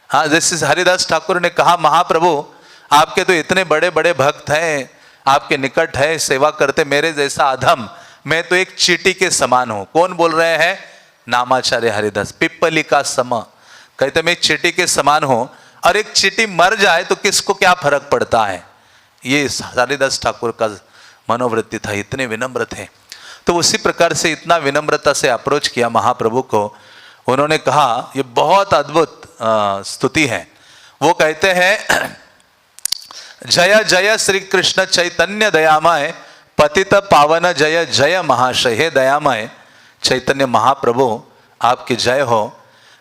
हाँ, जैसे हरिदास ठाकुर ने कहा महाप्रभु आपके तो इतने बड़े बड़े भक्त हैं, आपके निकट है, सेवा करते, मेरे जैसा अधम, मैं तो एक चींटी के समान हूं। कौन बोल रहे हैं? नामाचार्य हरिदास। पिप्पली का सम, कहते मैं एक चींटी के समान हूं, और एक चींटी मर जाए तो किसको क्या फर्क पड़ता है। ये हरिदास ठाकुर का मनोवृत्ति था, इतने विनम्र थे। तो उसी प्रकार से इतना विनम्रता से अप्रोच किया महाप्रभु को। उन्होंने कहा, ये बहुत अद्भुत स्तुति है। वो कहते हैं जय जय श्री कृष्ण चैतन्य दयामय पतित पावन जय जय महाशय। हे दयामय चैतन्य महाप्रभु आपकी जय हो।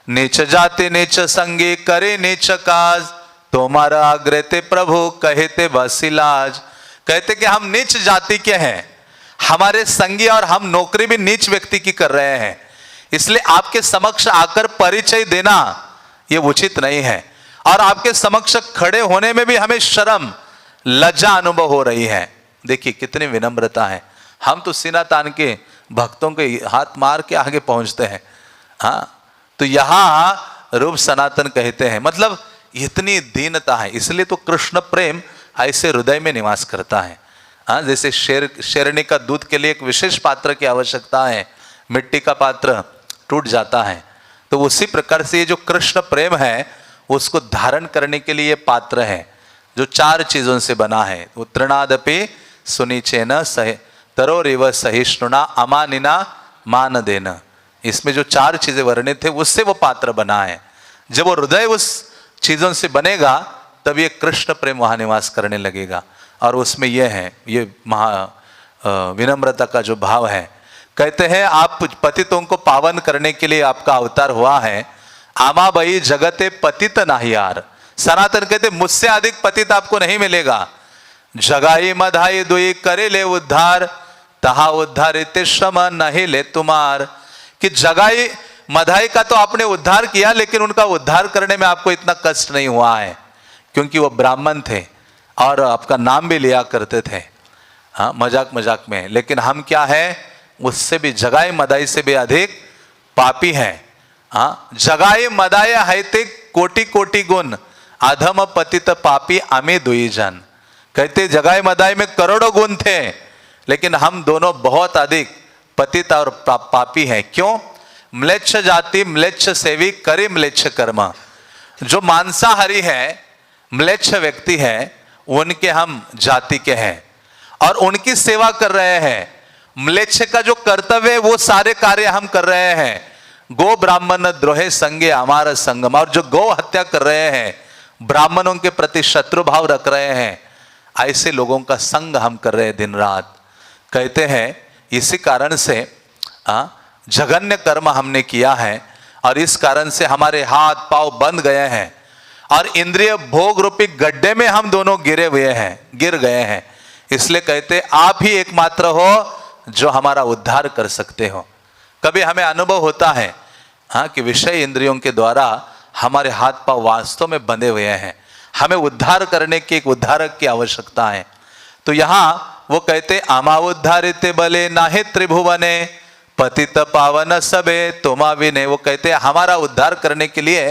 नीच जाति नीच संगी करे नीच काज, तुम्हारा आग्रहते प्रभु कहते बसिलाज। कहते कि हम नीच जाति के हैं, हमारे संगी और हम नौकरी भी नीच व्यक्ति की कर रहे हैं, इसलिए आपके समक्ष आकर परिचय देना ये उचित नहीं है, और आपके समक्ष खड़े होने में भी हमें शर्म लज्जा अनुभव हो रही है। देखिए कितनी विनम्रता है। हम तो सीना तान के भक्तों के हाथ मार के आगे पहुंचते हैं। हाँ, तो यहां रूप सनातन कहते हैं, मतलब इतनी दीनता है, इसलिए तो कृष्ण प्रेम ऐसे हृदय में निवास करता है। हाँ, जैसे शेरनी का दूध के लिए एक विशेष पात्र की आवश्यकता है, मिट्टी का पात्र टूट जाता है, तो उसी प्रकार से ये जो कृष्ण प्रेम है उसको धारण करने के लिए पात्र है, जो 4 चीजों से बना है। वो तृणादपि सुनिचेन सह तरोरिव सहिष्णुना अमानिना मान देना, इसमें जो 4 चीजें वर्णित थे उससे वो पात्र बना है। जब वो हृदय उस चीजों से बनेगा तब ये कृष्ण प्रेम वहां निवास करने लगेगा, और उसमें ये है, ये महा विनम्रता का जो भाव है। कहते हैं आप पतितों को पावन करने के लिए आपका अवतार हुआ है। आमा बई जगते पतित नाहियार। सनातन कहते मुझसे अधिक पतित आपको नहीं मिलेगा। जगाई मधाई दुई करे ले उद्धार, तहा उद्धारित श्रम नहीं ले तुम्हार। कि जगाई मधाई का तो आपने उद्धार किया, लेकिन उनका उद्धार करने में आपको इतना कष्ट नहीं हुआ है, क्योंकि वो ब्राह्मण थे और आपका नाम भी लिया करते थे। हाँ, मजाक मजाक में। लेकिन हम क्या है, उससे भी जगाई मदाई से भी अधिक पापी हैं। हाँ, जगाई मदाय हैते कोटि कोटि गुण, अधम पतित पापी अमे दुई जन। कहते जगाई मदाई में करोड़ों गुण थे, लेकिन हम दोनों बहुत अधिक पतित और पापी हैं। क्यों? म्लेच्छ जाति म्लेच्छ सेवी करे म्लेच्छ कर्म। जो मांसाहारी है, म्लेच्छ व्यक्ति है, उनके हम जाति के हैं और उनकी सेवा कर रहे हैं। म्लेच्छ का जो कर्तव्य है वो सारे कार्य हम कर रहे हैं। गो ब्राह्मण द्रोहे संगे हमारा संगम। और जो गौ हत्या कर रहे हैं, ब्राह्मणों के प्रति शत्रु भाव रख रहे हैं, ऐसे लोगों का संग हम कर रहे हैं दिन रात। कहते हैं इसी कारण से जघन्य कर्म हमने किया है और इस कारण से हमारे हाथ पांव बंद गए हैं और इंद्रिय भोग रूपी गड्ढे में हम दोनों गिर गए हैं। इसलिए कहते आप ही एकमात्र हो जो हमारा उद्धार कर सकते हो। कभी हमें अनुभव होता है कि विषय इंद्रियों के द्वारा हमारे हाथ पांव वास्तव में बंधे हुए हैं, हमें उद्धार करने की एक उद्धारक की आवश्यकता है। तो यहाँ वो कहते आमा उद्धारिते बले नाहि त्रिभुवने पतित पावन सबे तोमा विने। वो कहते हमारा उद्धार करने के लिए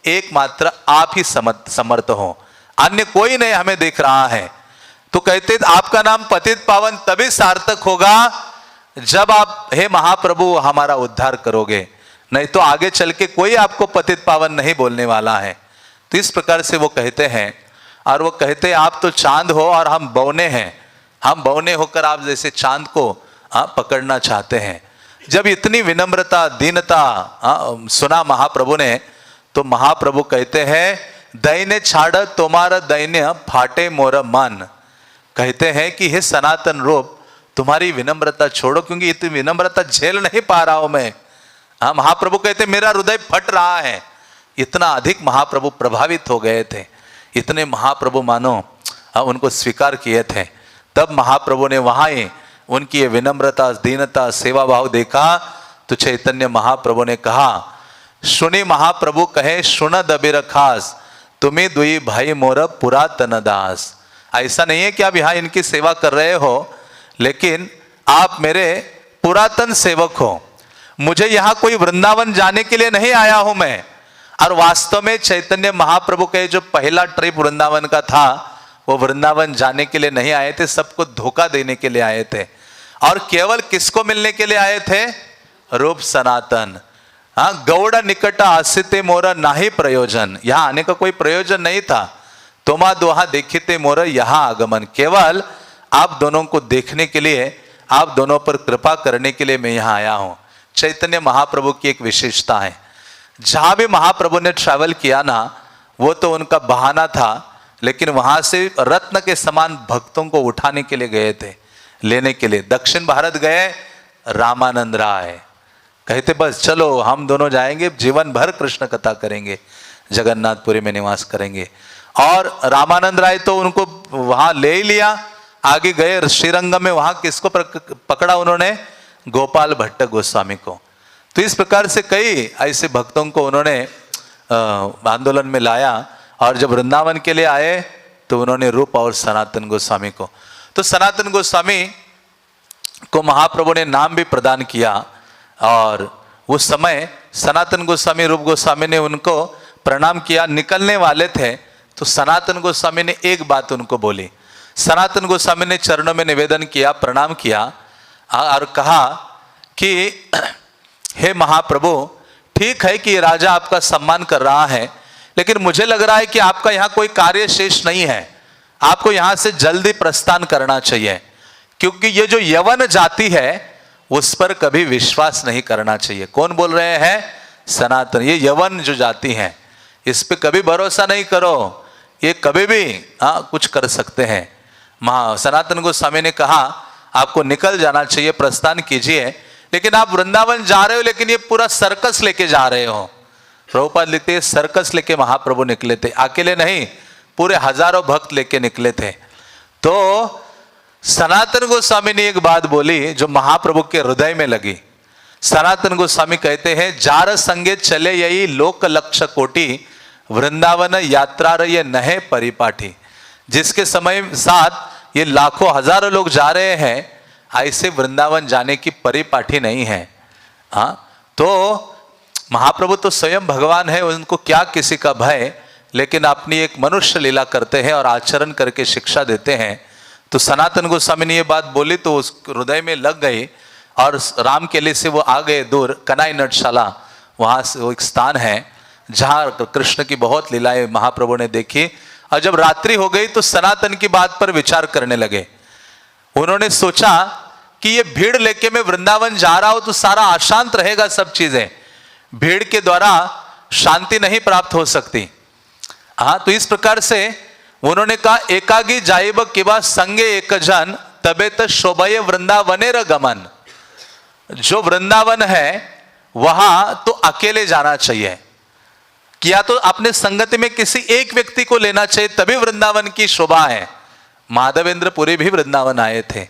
एकमात्र आप ही समर्थ हो, अन्य कोई नहीं हमें देख रहा है। तो कहते आपका नाम पतित पावन तभी सार्थक होगा जब आप हे महाप्रभु हमारा उद्धार करोगे, नहीं तो आगे चल के कोई आपको पतित पावन नहीं बोलने वाला है। तो इस प्रकार से वो कहते हैं। और वो कहते आप तो चांद हो और हम बौने हैं, हम बौने होकर आप जैसे चांद को पकड़ना चाहते हैं। जब इतनी विनम्रता दीनता सुना महाप्रभु ने, तो महाप्रभु कहते हैं दैन्य छाड़ तुम्हारा दैन्य फाटे मोर मन। कहते हैं कि हे सनातन रूप तुम्हारी विनम्रता छोड़ो, क्योंकि इतनी विनम्रता झेल नहीं पा रहा हूं मैं। महाप्रभु कहते मेरा हृदय फट रहा है। इतना अधिक महाप्रभु प्रभावित हो गए थे, इतने महाप्रभु मानो उनको स्वीकार किए थे। तब महाप्रभु ने वहां ही उनकी ये विनम्रता दीनता सेवा भाव देखा तो चैतन्य महाप्रभु ने कहा सुनी महाप्रभु कहे सुन दबिर खास तुम्हें दुई भाई मोर पुरातन दास। ऐसा नहीं है कि आप यहाँ इनकी सेवा कर रहे हो, लेकिन आप मेरे पुरातन सेवक हो। मुझे यहाँ कोई वृंदावन जाने के लिए नहीं आया हूं मैं। और वास्तव में चैतन्य महाप्रभु के जो पहला ट्रिप वृंदावन का था, वो वृंदावन जाने के लिए नहीं आए थे, सबको धोखा देने के लिए आए थे। और केवल किसको मिलने के लिए आए थे? रूप सनातन। गौड़ निकट आसिते मोरा नाही प्रयोजन, यहाँ आने का कोई प्रयोजन नहीं था। तोमा दोहा देखिते मोरा यहाँ आगमन, केवल आप दोनों को देखने के लिए, आप दोनों पर कृपा करने के लिए मैं यहाँ आया हूँ। चैतन्य महाप्रभु की एक विशेषता है, जहां भी महाप्रभु ने ट्रैवल किया ना, वो तो उनका बहाना था, लेकिन वहां से रत्न के समान भक्तों को उठाने के लिए गए थे, लेने के लिए। दक्षिण भारत गए, रामानंद राय कहते बस चलो हम दोनों जाएंगे, जीवन भर कृष्ण कथा करेंगे, जगन्नाथपुरी में निवास करेंगे। और रामानंद राय तो उनको वहां ले ही लिया, आगे गए श्रीरंगम में, वहां किसको पकड़ा उन्होंने? गोपाल भट्ट गोस्वामी को। तो इस प्रकार से कई ऐसे भक्तों को उन्होंने आंदोलन में लाया। और जब वृंदावन के लिए आए तो उन्होंने रूप और सनातन गोस्वामी को, तो सनातन गोस्वामी को महाप्रभु ने नाम भी प्रदान किया। और उस समय सनातन गोस्वामी रूप गोस्वामी ने उनको प्रणाम किया, निकलने वाले थे तो सनातन गोस्वामी ने एक बात उनको बोली। सनातन गोस्वामी ने चरणों में निवेदन किया, प्रणाम किया और कहा कि हे महाप्रभु, ठीक है कि राजा आपका सम्मान कर रहा है, लेकिन मुझे लग रहा है कि आपका यहाँ कोई कार्य शेष नहीं है, आपको यहाँ से जल्दी प्रस्थान करना चाहिए, क्योंकि ये जो यवन जाति है उस पर कभी विश्वास नहीं करना चाहिए। कौन बोल रहे हैं? सनातन। ये यवन जो जाति है इस पे कभी भरोसा नहीं करो, ये कभी भी कुछ कर सकते हैं। सनातन गोस्वामी ने कहा आपको निकल जाना चाहिए, प्रस्थान कीजिए, लेकिन आप वृंदावन जा रहे हो, लेकिन ये पूरा सर्कस लेके जा रहे हो। प्रभुपाद लिखते हैं सर्कस लेके महाप्रभु निकले थे, अकेले नहीं, पूरे हजारों भक्त लेके निकले थे। तो सनातन गोस्वामी ने एक बात बोली जो महाप्रभु के हृदय में लगी। सनातन गोस्वामी कहते हैं जार संगे चले यही लोक लक्ष्य कोटि वृंदावन यात्रा ये नहे परिपाठी। जिसके समय साथ ये लाखों हजारों लोग जा रहे हैं, ऐसे वृंदावन जाने की परिपाठी नहीं है। तो महाप्रभु तो स्वयं भगवान है, उनको क्या किसी का भय, लेकिन अपनी एक मनुष्य लीला करते हैं और आचरण करके शिक्षा देते हैं। तो सनातन गोस्वामी ने ये बात बोली तो उस हृदय में लग गई और राम किले से वो आ गए दूर, कनाई नटशाला, वहां से वो एक स्थान है जहां कृष्ण की बहुत लीलाएं महाप्रभु ने देखी। और जब रात्रि हो गई तो सनातन की बात पर विचार करने लगे। उन्होंने सोचा कि ये भीड़ लेके मैं वृंदावन जा रहा हूं तो सारा अशांत रहेगा, सब चीजें, भीड़ के द्वारा शांति नहीं प्राप्त हो सकती। तो इस प्रकार से उन्होंने कहा एकागी जाइब किबा संगे एक जन तबे त शोभय वृंदावनेर गमन। जो वृंदावन है वहां तो अकेले जाना चाहिए, कि या तो अपने संगति में किसी एक व्यक्ति को लेना चाहिए, तभी वृंदावन की शोभा है। माधवेंद्र पुरी भी वृंदावन आए थे,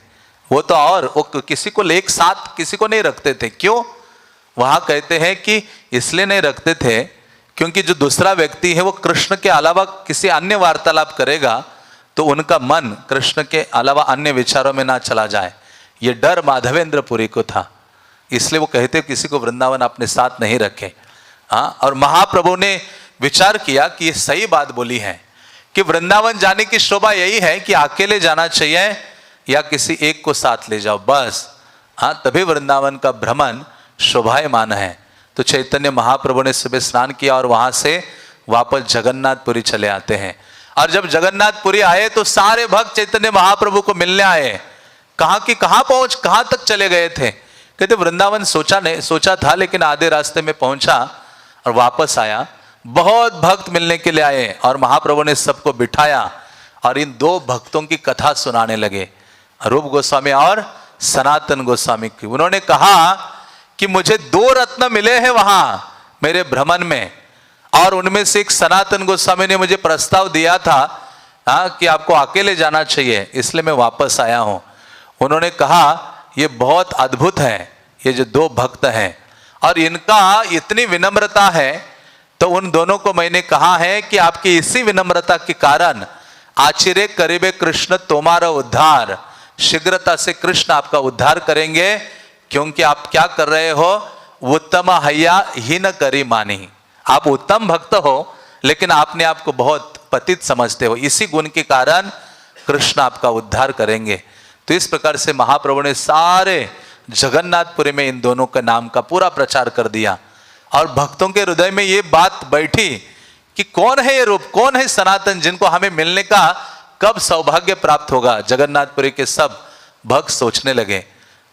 वो तो और वो किसी को एक साथ किसी को नहीं रखते थे। क्यों? वहां कहते हैं कि इसलिए नहीं रखते थे क्योंकि जो दूसरा व्यक्ति है वो कृष्ण के अलावा किसी अन्य वार्तालाप करेगा तो उनका मन कृष्ण के अलावा अन्य विचारों में ना चला जाए, ये डर माधवेंद्र पुरी को था। इसलिए वो कहते किसी को वृंदावन अपने साथ नहीं रखे। हाँ, और महाप्रभु ने विचार किया कि ये सही बात बोली है कि वृंदावन जाने की शोभा यही है कि अकेले जाना चाहिए या किसी एक को साथ ले जाओ, बस। हाँ, तभी वृंदावन का भ्रमण शोभायमान है। तो चैतन्य महाप्रभु ने सुबह स्नान किया और वहां से वापस जगन्नाथपुरी चले आते हैं। और जब जगन्नाथपुरी आए तो सारे भक्त चैतन्य महाप्रभु को मिलने आए। कहां तक चले गए थे? कहते वृंदावन सोचा था लेकिन आधे रास्ते में पहुंचा और वापस आया। बहुत भक्त मिलने के लिए आए और महाप्रभु ने सबको बिठाया और इन दो भक्तों की कथा सुनाने लगे, रूप गोस्वामी और सनातन गोस्वामी की। उन्होंने कहा कि मुझे दो रत्न मिले हैं वहां मेरे भ्रमण में, और उनमें से एक सनातन गोस्वामी ने मुझे प्रस्ताव दिया था कि आपको अकेले जाना चाहिए, इसलिए मैं वापस आया हूं। उन्होंने कहा ये बहुत अद्भुत है, ये जो दो भक्त हैं और इनका इतनी विनम्रता है। तो उन दोनों को मैंने कहा है कि आपकी इसी विनम्रता के कारण आचिरे करीबे कृष्ण तुम्हारा उद्धार, शीघ्रता से कृष्ण आपका उद्धार करेंगे, क्योंकि आप क्या कर रहे हो? उत्तम हया हीन करी मानी। आप उत्तम भक्त हो लेकिन आपने आपको बहुत पतित समझते हो, इसी गुण के कारण कृष्ण आपका उद्धार करेंगे। तो इस प्रकार से महाप्रभु ने सारे जगन्नाथपुरी में इन दोनों के नाम का पूरा प्रचार कर दिया और भक्तों के हृदय में ये बात बैठी कि कौन है ये रूप, कौन है सनातन, जिनको हमें मिलने का कब सौभाग्य प्राप्त होगा। जगन्नाथपुरी के सब भक्त सोचने लगे।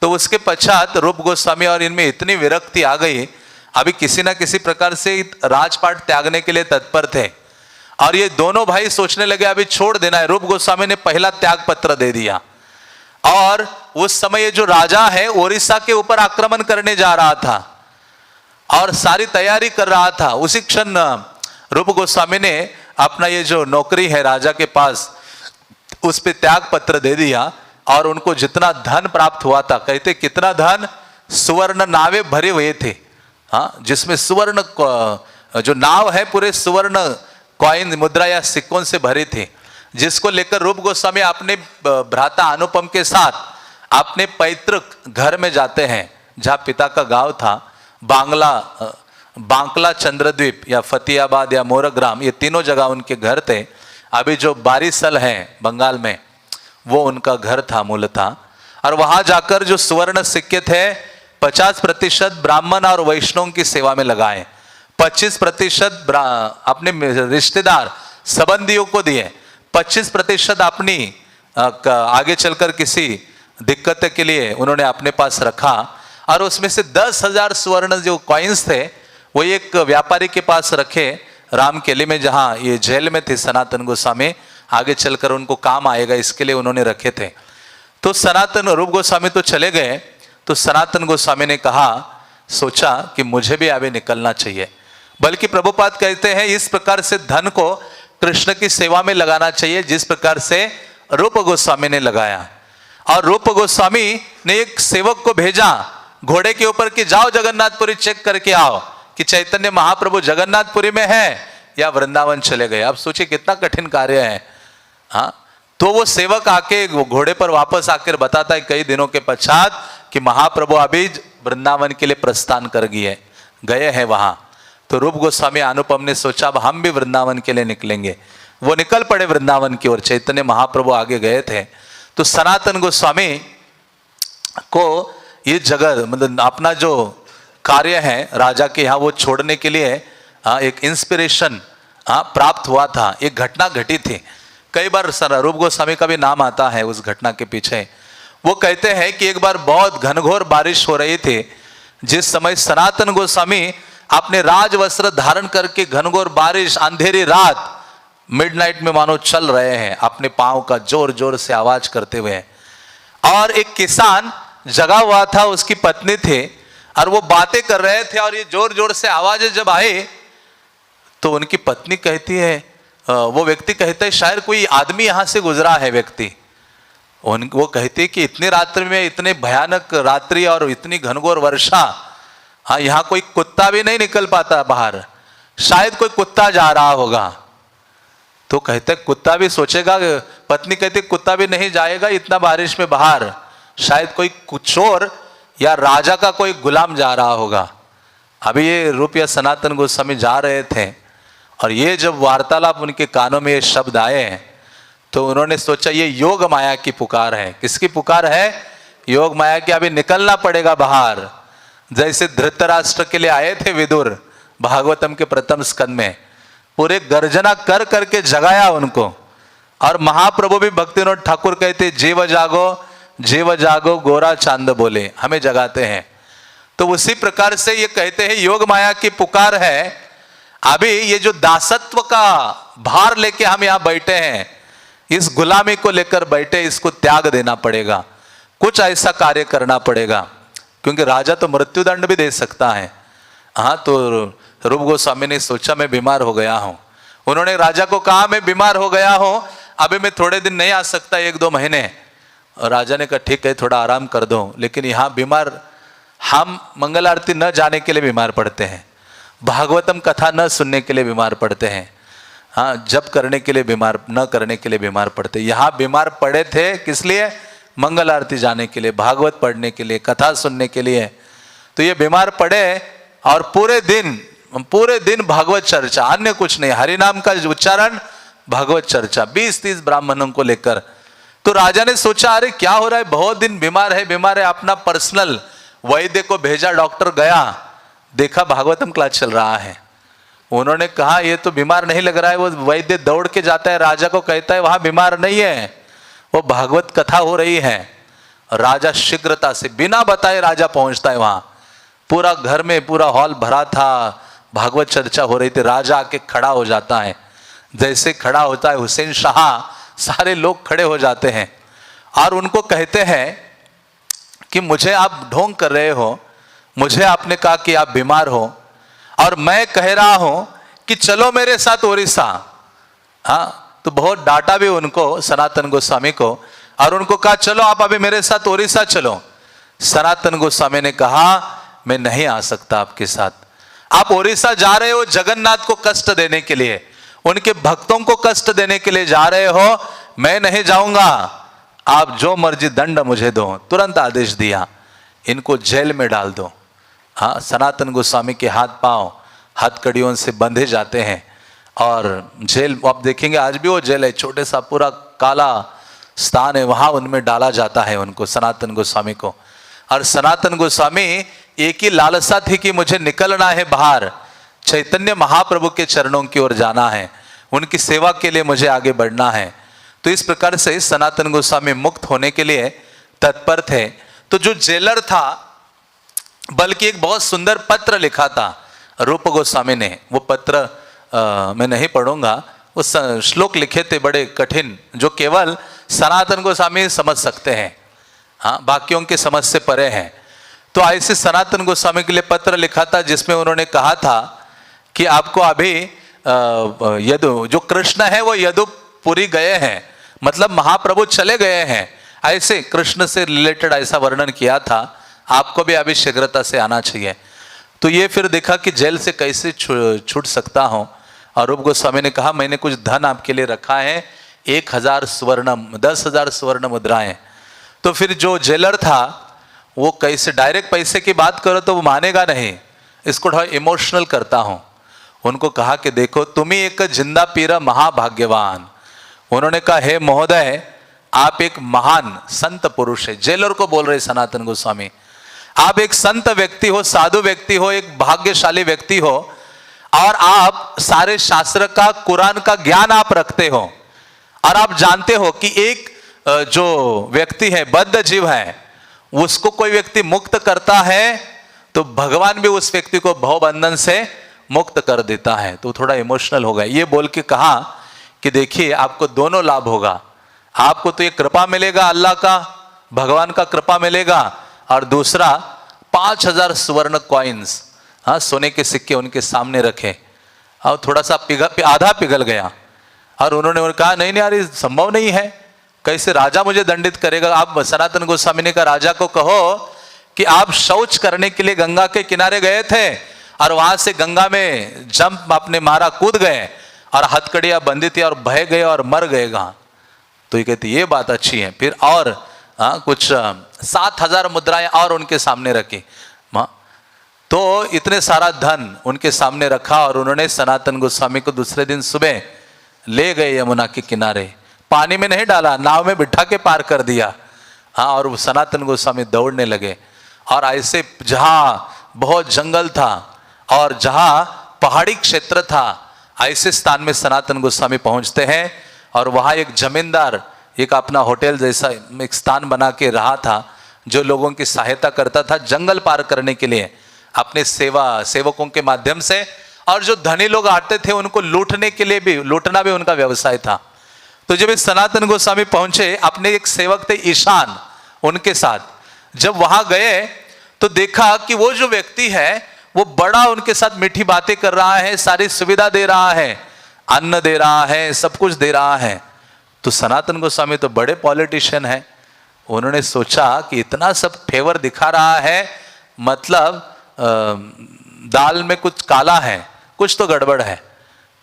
तो उसके पश्चात रूप गोस्वामी और इनमें इतनी विरक्ति आ गई, अभी किसी ना किसी प्रकार से राजपाट त्यागने के लिए तत्पर थे और ये दोनों भाई सोचने लगे अभी छोड़ देना है। रूप गोस्वामी ने पहला त्याग पत्र दे दिया और उस समय ये जो राजा है ओडिशा के ऊपर आक्रमण करने जा रहा था और सारी तैयारी कर रहा था। उसी क्षण रूप गोस्वामी ने अपना ये जो नौकरी है राजा के पास उस पे त्याग पत्र दे दिया और उनको जितना धन प्राप्त हुआ था, कहते कितना धन, सुवर्ण नावे भरे हुए थे। हाँ, जिसमें सुवर्ण जो नाव है पूरे सुवर्ण कॉइन मुद्रा या सिक्कों से भरे थे, जिसको लेकर रूप गोस्वामी अपने भ्राता अनुपम के साथ अपने पैतृक घर में जाते हैं, जहाँ पिता का गांव था बांकला चंद्रद्वीप या फतेहाबाद या मोरग्राम, ये तीनों जगह उनके घर थे। अभी जो बारिसल है बंगाल में वो उनका घर था मूलतः। और वहां जाकर जो सुवर्ण सिक्के थे 50% ब्राह्मण और वैष्णव की सेवा में लगाए, 25% अपने रिश्तेदार संबंधियों को दिए, 25% अपनी आगे चलकर किसी दिक्कत के लिए उन्होंने अपने पास रखा। और उसमें से 10,000 स्वर्ण जो कॉइन्स थे वो एक व्यापारी के पास रखे रामकेली में, जहाँ ये जेल में थे सनातन गोस्वामी, आगे चलकर उनको काम आएगा इसके लिए उन्होंने रखे थे। तो सनातन रूप गोस्वामी तो चले गए, तो सनातन गोस्वामी ने कहा, सोचा कि मुझे भी अभी निकलना चाहिए। बल्कि प्रभुपाद कहते हैं इस प्रकार से धन को कृष्ण की सेवा में लगाना चाहिए जिस प्रकार से रूप गोस्वामी ने लगाया। और रूप गोस्वामी ने एक सेवक को भेजा घोड़े के ऊपर कि जाओ जगन्नाथपुरी चेक करके आओ कि चैतन्य महाप्रभु जगन्नाथपुरी में है या वृंदावन चले गए। अब सोचिए कितना कठिन कार्य है। हाँ, तो वो सेवक आके घोड़े पर वापस आकर बताता है कई दिनों के पश्चात कि महाप्रभु अभी वृंदावन के लिए प्रस्थान कर गए हैं वहां। तो रूप गोस्वामी अनुपम ने सोचा अब हम भी वृंदावन के लिए निकलेंगे। वो निकल पड़े वृंदावन की ओर, चैतन्य महाप्रभु आगे गए थे। तो सनातन गोस्वामी को ये जगह मतलब अपना जो कार्य है राजा के यहाँ वो छोड़ने के लिए एक इंस्पिरेशन प्राप्त हुआ था। एक घटना घटी थी, कई बार रूप गोस्वामी का भी नाम आता है उस घटना के पीछे। वो कहते हैं कि एक बार बहुत घनघोर बारिश हो रही थी, जिस समय सनातन गोस्वामी अपने राज वस्त्र धारण करके घनघोर बारिश अंधेरी रात मिडनाइट में मानो चल रहे हैं अपने पांव का जोर जोर से आवाज करते हुए। और एक किसान जगा हुआ था, उसकी पत्नी थी, और वो बातें कर रहे थे, और ये जोर जोर से आवाजें जब आई तो उनकी पत्नी कहती है, वो व्यक्ति कहता है शायद कोई आदमी यहां से गुजरा है व्यक्ति। वो कहती है कि इतनी रात्रि में, इतने भयानक रात्रि और इतनी घनघोर वर्षा, हाँ यहाँ कोई कुत्ता भी नहीं निकल पाता बाहर, शायद कोई कुत्ता जा रहा होगा। तो कहते कुत्ता भी सोचेगा, पत्नी कहती कुत्ता भी नहीं जाएगा इतना बारिश में बाहर, शायद कोई चोर या राजा का कोई गुलाम जा रहा होगा। अभी ये रूपया सनातन गोस्वामी जा रहे थे, और ये जब वार्तालाप उनके कानों में ये शब्द आए तो उन्होंने सोचा ये योग माया की पुकार है। किसकी पुकार है? योग माया की। अभी निकलना पड़ेगा बाहर। जैसे धृतराष्ट्र के लिए आए थे विदुर भागवतम के प्रथम स्कंद में, पूरे गर्जना कर करके जगाया उनको। और महाप्रभु भी भक्तिविनोद ठाकुर कहते जीव जागो गोरा चांद बोले, हमें जगाते हैं। तो उसी प्रकार से ये कहते हैं योग माया की पुकार है। अभी ये जो दासत्व का भार लेके हम यहां बैठे हैं, इस गुलामी को लेकर बैठे, इसको त्याग देना पड़ेगा, कुछ ऐसा कार्य करना पड़ेगा, क्योंकि राजा तो मृत्युदंड भी दे सकता है। हाँ, तो रूप गोस्वामी ने सोचा मैं बीमार हो गया हूं। उन्होंने राजा को कहा मैं बीमार हो गया हूं, अभी मैं थोड़े दिन नहीं आ सकता, 1-2 महीने। और राजा ने कहा ठीक है थोड़ा आराम कर दो, लेकिन यहाँ बीमार, हम मंगल आरती न जाने के लिए बीमार पड़ते हैं, भागवतम कथा न सुनने के लिए बीमार पड़ते हैं, हाँ जप करने के लिए बीमार न करने के लिए बीमार पड़ते। यहाँ बीमार पड़े थे किस लिए? मंगल आरती जाने के लिए, भागवत पढ़ने के लिए, कथा सुनने के लिए। तो ये बीमार पड़े और पूरे दिन भागवत चर्चा, अन्य कुछ नहीं, हरि नाम का उच्चारण, भागवत चर्चा, 20-30 ब्राह्मणों को लेकर। तो राजा ने सोचा अरे क्या हो रहा है, बहुत दिन बीमार है। अपना पर्सनल वैद्य को भेजा, डॉक्टर गया, देखा भागवतम क्लास चल रहा है। उन्होंने कहा ये तो बीमार नहीं लग रहा है। वो वैद्य दौड़ के जाता है, राजा को कहता है वहां बीमार नहीं है, वो भागवत कथा हो रही है। राजा शीघ्रता से बिना बताए राजा पहुंचता है वहां। पूरा घर में पूरा हॉल भरा था, भागवत चर्चा हो रही थी। राजा आके खड़ा हो जाता है, जैसे खड़ा होता है हुसैन शाह, सारे लोग खड़े हो जाते हैं और उनको कहते हैं कि मुझे आप ढोंग कर रहे हो, मुझे आपने कहा कि आप बीमार हो और मैं कह रहा हूं कि चलो मेरे साथ ओडिशा। हाँ, तो बहुत डांटा भी उनको, सनातन गोस्वामी को, और उनको कहा चलो आप अभी मेरे साथ ओडिशा चलो। सनातन गोस्वामी ने कहा मैं नहीं आ सकता आपके साथ। आप ओडिशा जा रहे हो जगन्नाथ को कष्ट देने के लिए, उनके भक्तों को कष्ट देने के लिए जा रहे हो, मैं नहीं जाऊंगा, आप जो मर्जी दंड मुझे दो। तुरंत आदेश दिया इनको जेल में डाल दो। हाँ, सनातन गोस्वामी के हाथ पांव हथकड़ियों से बंधे जाते हैं और जेल, आप देखेंगे आज भी वो जेल है, छोटे सा पूरा काला स्थान है, वहां उनमें डाला जाता है उनको, सनातन गोस्वामी को। और सनातन गोस्वामी एक ही लालसा थी कि मुझे निकलना है बाहर, चैतन्य महाप्रभु के चरणों की ओर जाना है, उनकी सेवा के लिए मुझे आगे बढ़ना है। तो इस प्रकार से सनातन गोस्वामी मुक्त होने के लिए तत्पर थे। तो जो जेलर था, बल्कि एक बहुत सुंदर पत्र लिखा था रूप गोस्वामी ने, वो पत्र मैं नहीं पढ़ूंगा, वो श्लोक लिखे थे बड़े कठिन, जो केवल सनातन गोस्वामी समझ सकते हैं, हाँ बाकियों के समझ से परे हैं। तो ऐसे सनातन गोस्वामी के लिए पत्र लिखा था जिसमें उन्होंने कहा था कि आपको अभी यदु, जो कृष्ण है वो यदुपुरी गए हैं, मतलब महाप्रभु चले गए हैं, ऐसे कृष्ण से रिलेटेड ऐसा वर्णन किया था, आपको भी अभी शीघ्रता से आना चाहिए। तो ये फिर देखा कि जेल से कैसे छूट सकता हूँ। और रूप गोस्वामी ने कहा मैंने कुछ धन आपके लिए रखा है, 1000 स्वर्ण, 10,000 स्वर्ण मुद्राएं। तो फिर जो जेलर था वो कैसे, डायरेक्ट पैसे की बात करो तो वो मानेगा नहीं, इसको थोड़ा इमोशनल करता हूँ। उनको कहा कि देखो तुम ही एक जिंदा पीर महाभाग्यवान। उन्होंने कहा हे महोदय, आप एक महान संत पुरुष है, जेलर को बोल रहे सनातन गोस्वामी, आप एक संत व्यक्ति हो, साधु व्यक्ति हो, एक भाग्यशाली व्यक्ति हो, और आप सारे शास्त्र का, कुरान का ज्ञान आप रखते हो, और आप जानते हो कि एक जो व्यक्ति है, बद्ध जीव है, उसको कोई व्यक्ति मुक्त करता है तो भगवान भी उस व्यक्ति को भवबंधन से मुक्त कर देता है। तो थोड़ा इमोशनल हो गया। ये बोल के कहा कि देखिए आपको दोनों लाभ होगा, आपको तो ये कृपा मिलेगा, अल्लाह का, भगवान का कृपा मिलेगा, और दूसरा 5000 स्वर्ण कॉइन्स, हाँ, सोने के सिक्के उनके सामने रखे और थोड़ा सा आधा पिघल गया। और उन्होंने कहा नहीं नहीं यार ये संभव नहीं है, कैसे राजा मुझे दंडित करेगा। आप सनातन गोस्वामी ने कहा राजा को कहो कि आप शौच करने के लिए गंगा के किनारे गए थे और वहां से गंगा में जंप आपने मारा, कूद गए और हथकड़ियां बंधी थी और बह गए और मर गएगा। तो ये कहती ये बात अच्छी है। फिर और कुछ 7000 मुद्राएं और उनके सामने रखी। तो इतने सारा धन उनके सामने रखा और उन्होंने सनातन गोस्वामी को दूसरे दिन सुबह ले गए यमुना के किनारे। पानी में नहीं डाला, नाव में बिठा के पार कर दिया। हाँ, और वो सनातन गोस्वामी दौड़ने लगे। और ऐसे जहाँ बहुत जंगल था और जहाँ पहाड़ी क्षेत्र था, ऐसे स्थान में सनातन गोस्वामी पहुँचते हैं। और वहाँ एक जमींदार एक अपना होटल जैसा एक स्थान बना के रहा था, जो लोगों की सहायता करता था जंगल पार करने के लिए अपने सेवकों के माध्यम से। और जो धनी लोग आते थे उनको लूटने के लिए भी, लूटना भी उनका व्यवसाय था। तो जब इस सनातन गोस्वामी पहुंचे, अपने एक सेवक थे ईशान, उनके साथ जब वहां गए तो देखा कि वो जो व्यक्ति है वो बड़ा उनके साथ मीठी बातें कर रहा है, सारी सुविधा दे रहा है, अन्न दे रहा है, सब कुछ दे रहा है। तो सनातन गोस्वामी तो बड़े पॉलिटिशियन हैं, उन्होंने सोचा कि इतना सब फेवर दिखा रहा है, मतलब दाल में कुछ काला है, कुछ तो गड़बड़ है।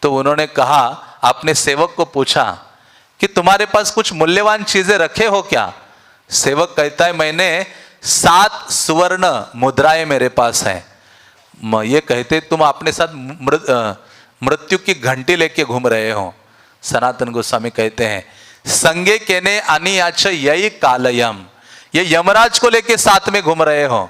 तो उन्होंने कहा, अपने सेवक को पूछा कि तुम्हारे पास कुछ मूल्यवान चीजें रखे हो क्या। सेवक कहता है मैंने 7 सुवर्ण मुद्राएं मेरे पास हैं। ये कहते तुम अपने साथ मृत्यु की घंटी लेके घूम रहे हो। सनातन गोस्वामी कहते हैं संगे केने अनियाच यही कालयम, ये यमराज को लेके साथ में घूम रहे हो।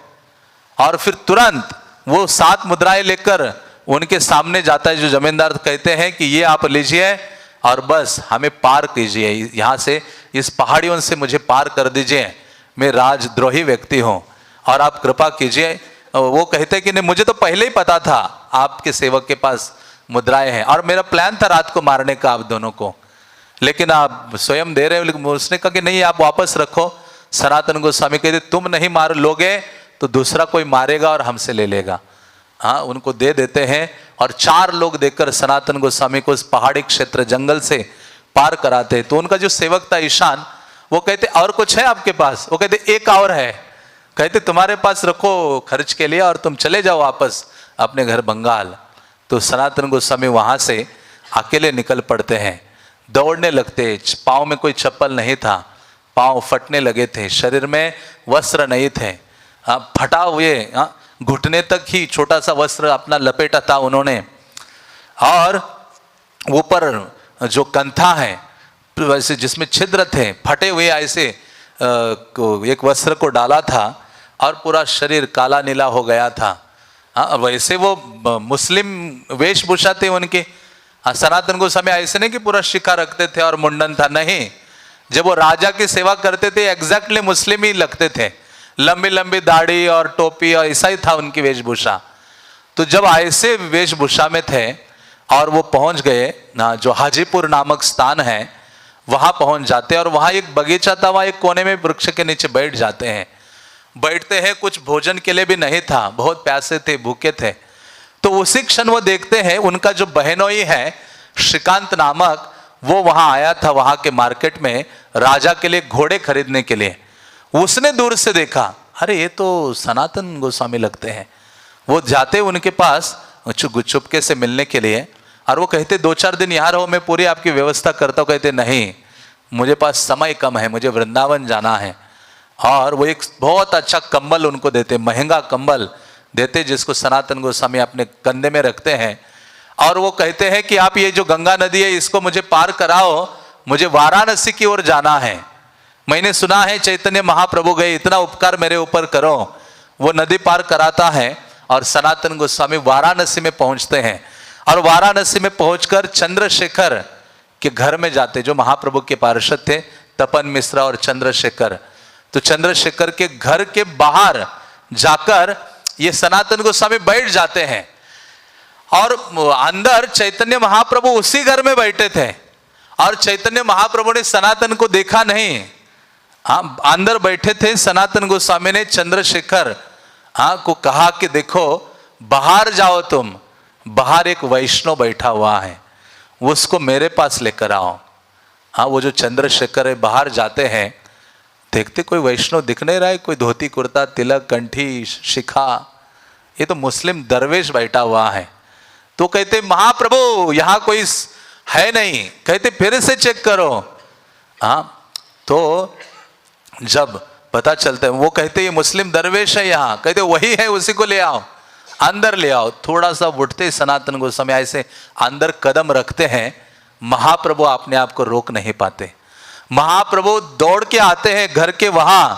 और फिर तुरंत वो 7 मुद्राएं लेकर उनके सामने जाता है। जो जमींदार कहते हैं कि ये आप लीजिए और बस हमें पार कीजिए, यहाँ से इस पहाड़ियों से मुझे पार कर दीजिए, मैं राजद्रोही व्यक्ति हूँ और आप कृपा कीजिए। वो कहते हैं कि नहीं मुझे तो पहले ही पता था आपके सेवक के पास मुद्राएं हैं और मेरा प्लान था रात को मारने का आप दोनों को, लेकिन आप स्वयं दे रहे हो। उसने कहा कि नहीं आप वापस रखो। सनातन गोस्वामी कहते तुम नहीं मार लोगे तो दूसरा कोई मारेगा और हमसे ले लेगा। हाँ, उनको दे देते हैं और 4 लोग देकर सनातन गोस्वामी को उस पहाड़ी क्षेत्र जंगल से पार कराते हैं। तो उनका जो सेवक था ईशान, वो कहते और कुछ है आपके पास। वो कहते एक और है। कहते तुम्हारे पास रखो खर्च के लिए और तुम चले जाओ वापस अपने घर बंगाल। तो सनातन गोस्वामी वहां से अकेले निकल पड़ते हैं, दौड़ने लगते। पाँव में कोई चप्पल नहीं था, पाँव फटने लगे थे, शरीर में वस्त्र नहीं थे, फटा हुए घुटने तक ही छोटा सा वस्त्र अपना लपेटा था उन्होंने। और ऊपर जो कंथा है वैसे जिसमें छिद्र थे, फटे हुए ऐसे एक वस्त्र को डाला था और पूरा शरीर काला नीला हो गया था। वैसे वो मुस्लिम वेशभूषा थे उनके। सनातन गोस्वामी ऐसे नहीं कि पूरा शिखा रखते थे और मुंडन था, नहीं। जब वो राजा की सेवा करते थे एग्जैक्टली मुस्लिम ही लगते थे, लंबी लंबी दाढ़ी और टोपी और ऐसा ही था उनकी वेशभूषा। तो जब ऐसे वेशभूषा में थे और वो पहुंच गए जो हाजीपुर नामक स्थान है, वहां पहुंच जाते हैं और वहां एक बगीचा था, वहां एक कोने में वृक्ष के नीचे बैठ जाते हैं। बैठते हैं, कुछ भोजन के लिए भी नहीं था, बहुत प्यासे थे, भूखे थे। तो उसी क्षण वो देखते हैं उनका जो बहनोई है श्रीकांत नामक, वो वहां आया था वहां के मार्केट में राजा के लिए घोड़े खरीदने के लिए। उसने दूर से देखा, अरे ये तो सनातन गोस्वामी लगते हैं। वो जाते उनके पास चुपके से मिलने के लिए और वो कहते 2-4 दिन यहाँ रहो, मैं पूरी आपकी व्यवस्था करता हूँ। कहते नहीं, मुझे पास समय कम है, मुझे वृंदावन जाना है। और वो एक बहुत अच्छा कंबल उनको देते, महंगा कंबल देते, जिसको सनातन गोस्वामी अपने कंधे में रखते हैं। और वो कहते हैं कि आप ये जो गंगा नदी है इसको मुझे पार कराओ, मुझे वाराणसी की ओर जाना है। मैंने सुना है चैतन्य महाप्रभु गए, इतना उपकार मेरे ऊपर करो। वो नदी पार कराता है और सनातन गोस्वामी वाराणसी में पहुंचते हैं। और वाराणसी में पहुंचकर चंद्रशेखर के घर में जाते, जो महाप्रभु के पार्षद थे, तपन मिश्रा और चंद्रशेखर। तो चंद्रशेखर के घर के बाहर जाकर ये सनातन गोस्वामी बैठ जाते हैं और अंदर चैतन्य महाप्रभु उसी घर में बैठे थे। और चैतन्य महाप्रभु ने सनातन को देखा नहीं, हाँ, अंदर बैठे थे सनातन गोस्वामी ने चंद्रशेखर को कहा कि देखो बाहर जाओ, तुम बाहर एक वैष्णव बैठा हुआ है, उसको मेरे पास लेकर आओ। हाँ, वो जो चंद्रशेखर है बाहर जाते हैं, देखते कोई वैष्णव दिख नहीं रहा है, कोई धोती कुर्ता तिलक कंठी शिखा, ये तो मुस्लिम दरवेश बैठा हुआ है। तो कहते महाप्रभु यहाँ कोई है नहीं। कहते फिर से चेक करो। हाँ, तो जब पता चलता है, वो कहते ये मुस्लिम दरवेश है यहाँ, कहते वही है, उसी को ले आओ, अंदर ले आओ। थोड़ा सा उठते सनातन गोस्वामी ऐसे अंदर कदम रखते हैं, महाप्रभु अपने आप को रोक नहीं पाते। महाप्रभु दौड़ के आते हैं घर के वहां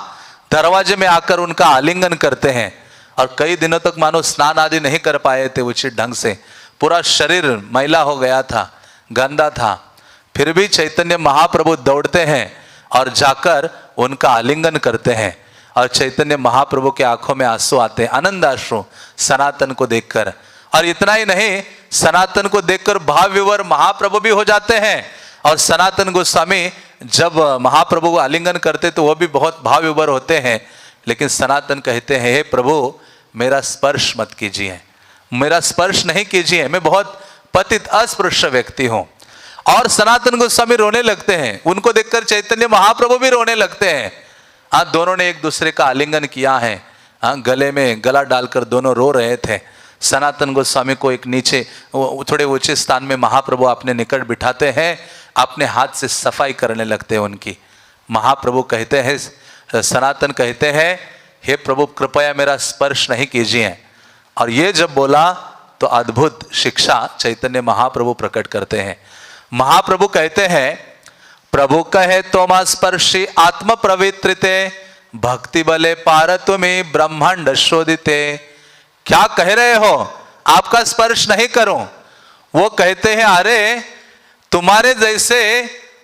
दरवाजे में आकर उनका आलिंगन करते हैं। और कई दिनों तक मानो स्नान आदि नहीं कर पाए थे उचित ढंग से, पूरा शरीर मैला हो गया था, गंदा था। फिर भी चैतन्य महाप्रभु दौड़ते हैं और जाकर उनका आलिंगन करते हैं। और चैतन्य महाप्रभु के आंखों में आंसू आते हैं, आनंद आंसू सनातन को देखकर। और इतना ही नहीं, सनातन को देखकर भाव विवर महाप्रभु भी हो जाते हैं। और सनातन गोस्वामी जब महाप्रभु को आलिंगन करते तो वो भी बहुत भाव विवर होते हैं। लेकिन सनातन कहते हैं, हे प्रभु मेरा स्पर्श मत कीजिए, मेरा स्पर्श नहीं कीजिए, मैं बहुत पतित अस्पृश्य व्यक्ति हूं। और सनातन गोस्वामी रोने लगते हैं, उनको देखकर चैतन्य महाप्रभु भी रोने लगते हैं। हाँ, दोनों ने एक दूसरे का आलिंगन किया है। हाँ, गले में गला डालकर दोनों रो रहे थे। सनातन गोस्वामी को एक नीचे थोड़े ऊंचे स्थान में महाप्रभु अपने निकट बिठाते हैं, अपने हाथ से सफाई करने लगते हैं उनकी। महाप्रभु कहते हैं, सनातन कहते हैं, हे प्रभु कृपया मेरा स्पर्श नहीं कीजिए। और ये जब बोला तो अद्भुत शिक्षा चैतन्य महाप्रभु प्रकट करते हैं। महाप्रभु कहते हैं, प्रभु कहे तोमा स्पर्शी आत्म प्रवित्रिते भक्ति बले पार तुम्हें ब्रह्मांड शोधिते। क्या कह रहे हो, आपका स्पर्श नहीं करूं? वो कहते हैं, अरे तुम्हारे जैसे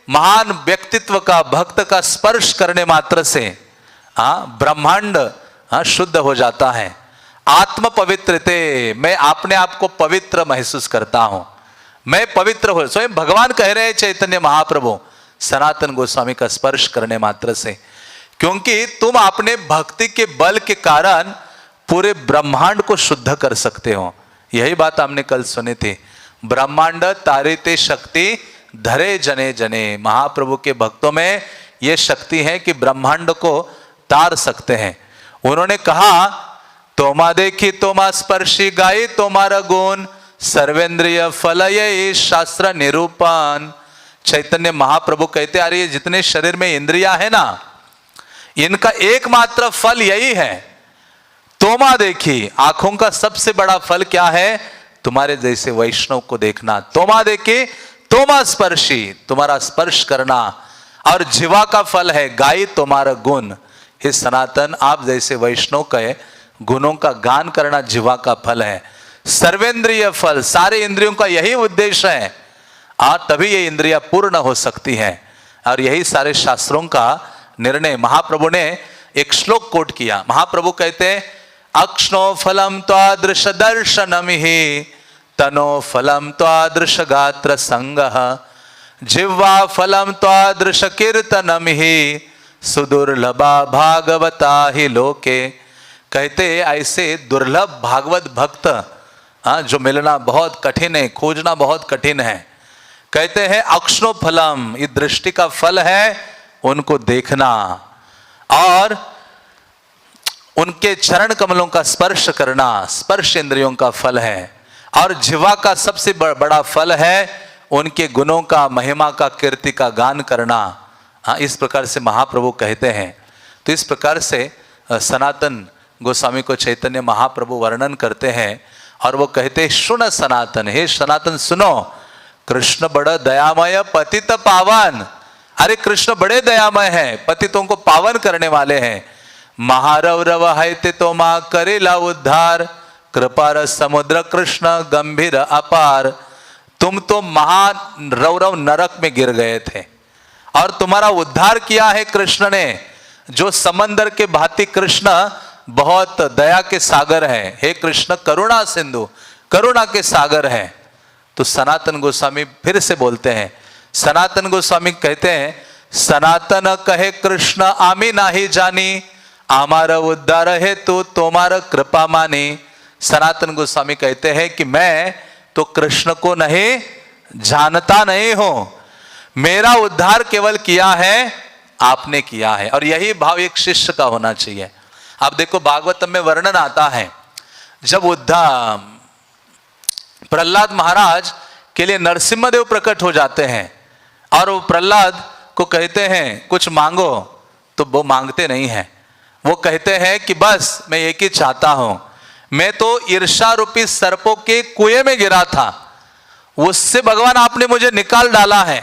महान व्यक्तित्व का भक्त का स्पर्श करने मात्र से ब्रह्मांड शुद्ध हो जाता है। आत्म पवित्रते, मैं अपने आप को पवित्र महसूस करता हूं, मैं पवित्र हो। स्वयं भगवान कह रहे हैं चैतन्य महाप्रभु सनातन गोस्वामी का स्पर्श करने मात्र से, क्योंकि तुम अपने भक्ति के बल के कारण पूरे ब्रह्मांड को शुद्ध कर सकते हो। यही बात हमने कल सुनी थी, ब्रह्मांड तारिते शक्ति धरे जने जने। महाप्रभु के भक्तों में यह शक्ति है कि ब्रह्मांड को तार सकते हैं। उन्होंने कहा, तोमा देखी तोमा स्पर्शी गाई तोमारा गुण सर्वेंद्रिय फलय शास्त्र निरूपण। चैतन्य महाप्रभु कहते, अरे ये जितने शरीर में इंद्रिया है ना, इनका एकमात्र फल यही है, तोमा देखी। आंखों का सबसे बड़ा फल क्या है? तुम्हारे जैसे वैष्णव को देखना। तोमा देखी तोमा स्पर्शी, तुम्हारा स्पर्श करना। और जीवा का फल है गाई तुम्हारा गुण। हे सनातन, आप जैसे वैष्णव के गुणों का गान करना जीवा का फल है। सर्वेंद्रिय फल, सारे इंद्रियों का यही उद्देश्य है, तभी ये इंद्रियां पूर्ण हो सकती हैं। और यही सारे शास्त्रों का निर्णय। महाप्रभु ने एक श्लोक कोट किया। महाप्रभु कहते हैं, अक्ष्णो फलम त्वादृश दर्शनम ही तनो फलम त्वादृश गात्र संगः जिह्वा फलम त्वादृश कीर्तनम ही सुदुर्लभा भागवता ही लोके। कहते ऐसे दुर्लभ भागवत भक्त जो मिलना बहुत कठिन है, खोजना बहुत कठिन है। कहते हैं अक्ष्णो फलम, ये दृष्टि का फल है उनको देखना, और उनके चरण कमलों का स्पर्श करना स्पर्श इंद्रियों का फल है। और जिह्वा का सबसे बड़ा फल है उनके गुणों का, महिमा का, कीर्ति का गान करना। हाँ, इस प्रकार से महाप्रभु कहते हैं। तो इस प्रकार से सनातन गोस्वामी को चैतन्य महाप्रभु वर्णन करते हैं। और वो कहते हैं, सुन सनातन, हे सनातन सुनो, कृष्ण बड़ा दयामय पतित पावन। अरे कृष्ण बड़े दयामय हैं, पतितों को पावन करने वाले हैं। महारव रव है तो माँ करेला उद्धार, कृपार समुद्र कृष्ण गंभीर अपार। तुम तो महान रौरव नरक में गिर गए थे और तुम्हारा उद्धार किया है कृष्ण ने। जो समंदर के भांति कृष्ण बहुत दया के सागर है। हे कृष्ण करुणा सिंधु, करुणा के सागर है। तो सनातन गोस्वामी फिर से बोलते हैं, सनातन गोस्वामी कहते हैं, सनातन कहे कृष्ण आमी नाही जानी, आमार उद्धार हेतु तोमार कृपा मानी। सनातन गोस्वामी कहते हैं कि मैं तो कृष्ण को नहीं जानता नहीं हूं, मेरा उद्धार केवल किया है आपने किया है। और यही भाव एक शिष्य का होना चाहिए। आप देखो भागवतम में वर्णन आता है, जब प्रहलाद महाराज के लिए नरसिम्हदेव प्रकट हो जाते हैं और वो प्रहलाद को कहते हैं कुछ मांगो, तो वो मांगते नहीं हैं। वो कहते हैं कि बस मैं एक ही चाहता हूं, मैं तो ईर्ष्या रूपी सर्पों के कुएं में गिरा था, उससे भगवान आपने मुझे निकाल डाला है।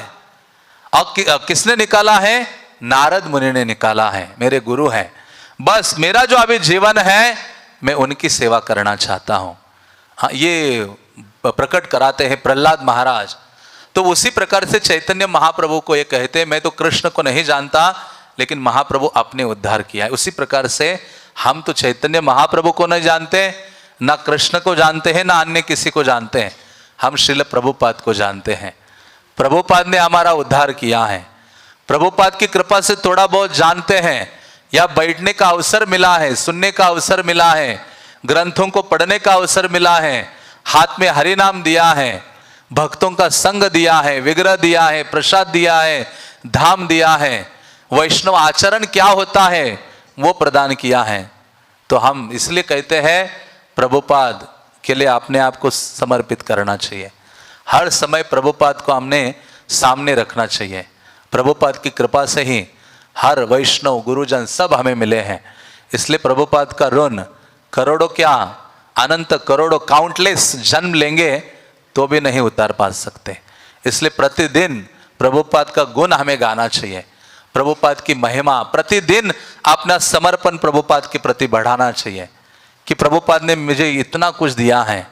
और किसने निकाला है? नारद मुनि ने निकाला है, मेरे गुरु हैं। बस मेरा जो अभी जीवन है मैं उनकी सेवा करना चाहता हूं। हाँ, ये प्रकट कराते हैं प्रहलाद महाराज। तो उसी प्रकार से चैतन्य महाप्रभु को ये कहते हैं, मैं तो कृष्ण को नहीं जानता लेकिन महाप्रभु आपने उद्धार किया है। उसी प्रकार से हम तो चैतन्य महाप्रभु को नहीं जानते, ना कृष्ण को जानते हैं, ना अन्य किसी को जानते हैं। हम श्रील प्रभुपाद को जानते हैं। प्रभुपाद ने हमारा उद्धार किया है। प्रभुपाद की कृपा से थोड़ा बहुत जानते हैं, या बैठने का अवसर मिला है, सुनने का अवसर मिला है, ग्रंथों को पढ़ने का अवसर मिला है, हाथ में हरि नाम दिया है, भक्तों का संग दिया है, विग्रह दिया है, प्रसाद दिया है, धाम दिया है, वैष्णव आचरण क्या होता है वो प्रदान किया है। तो हम इसलिए कहते हैं प्रभुपाद के लिए अपने आप को समर्पित करना चाहिए। हर समय प्रभुपाद को हमने सामने रखना चाहिए। प्रभुपाद की कृपा से ही हर वैष्णव गुरुजन सब हमें मिले हैं। इसलिए प्रभुपाद का ऋण करोड़ों क्या अनंत करोड़ों काउंटलेस जन्म लेंगे तो भी नहीं उतार पा सकते। इसलिए प्रतिदिन प्रभुपाद का गुण हमें गाना चाहिए, प्रभुपाद की महिमा, प्रतिदिन अपना समर्पण प्रभुपाद के प्रति बढ़ाना चाहिए कि प्रभुपाद ने मुझे इतना कुछ दिया है,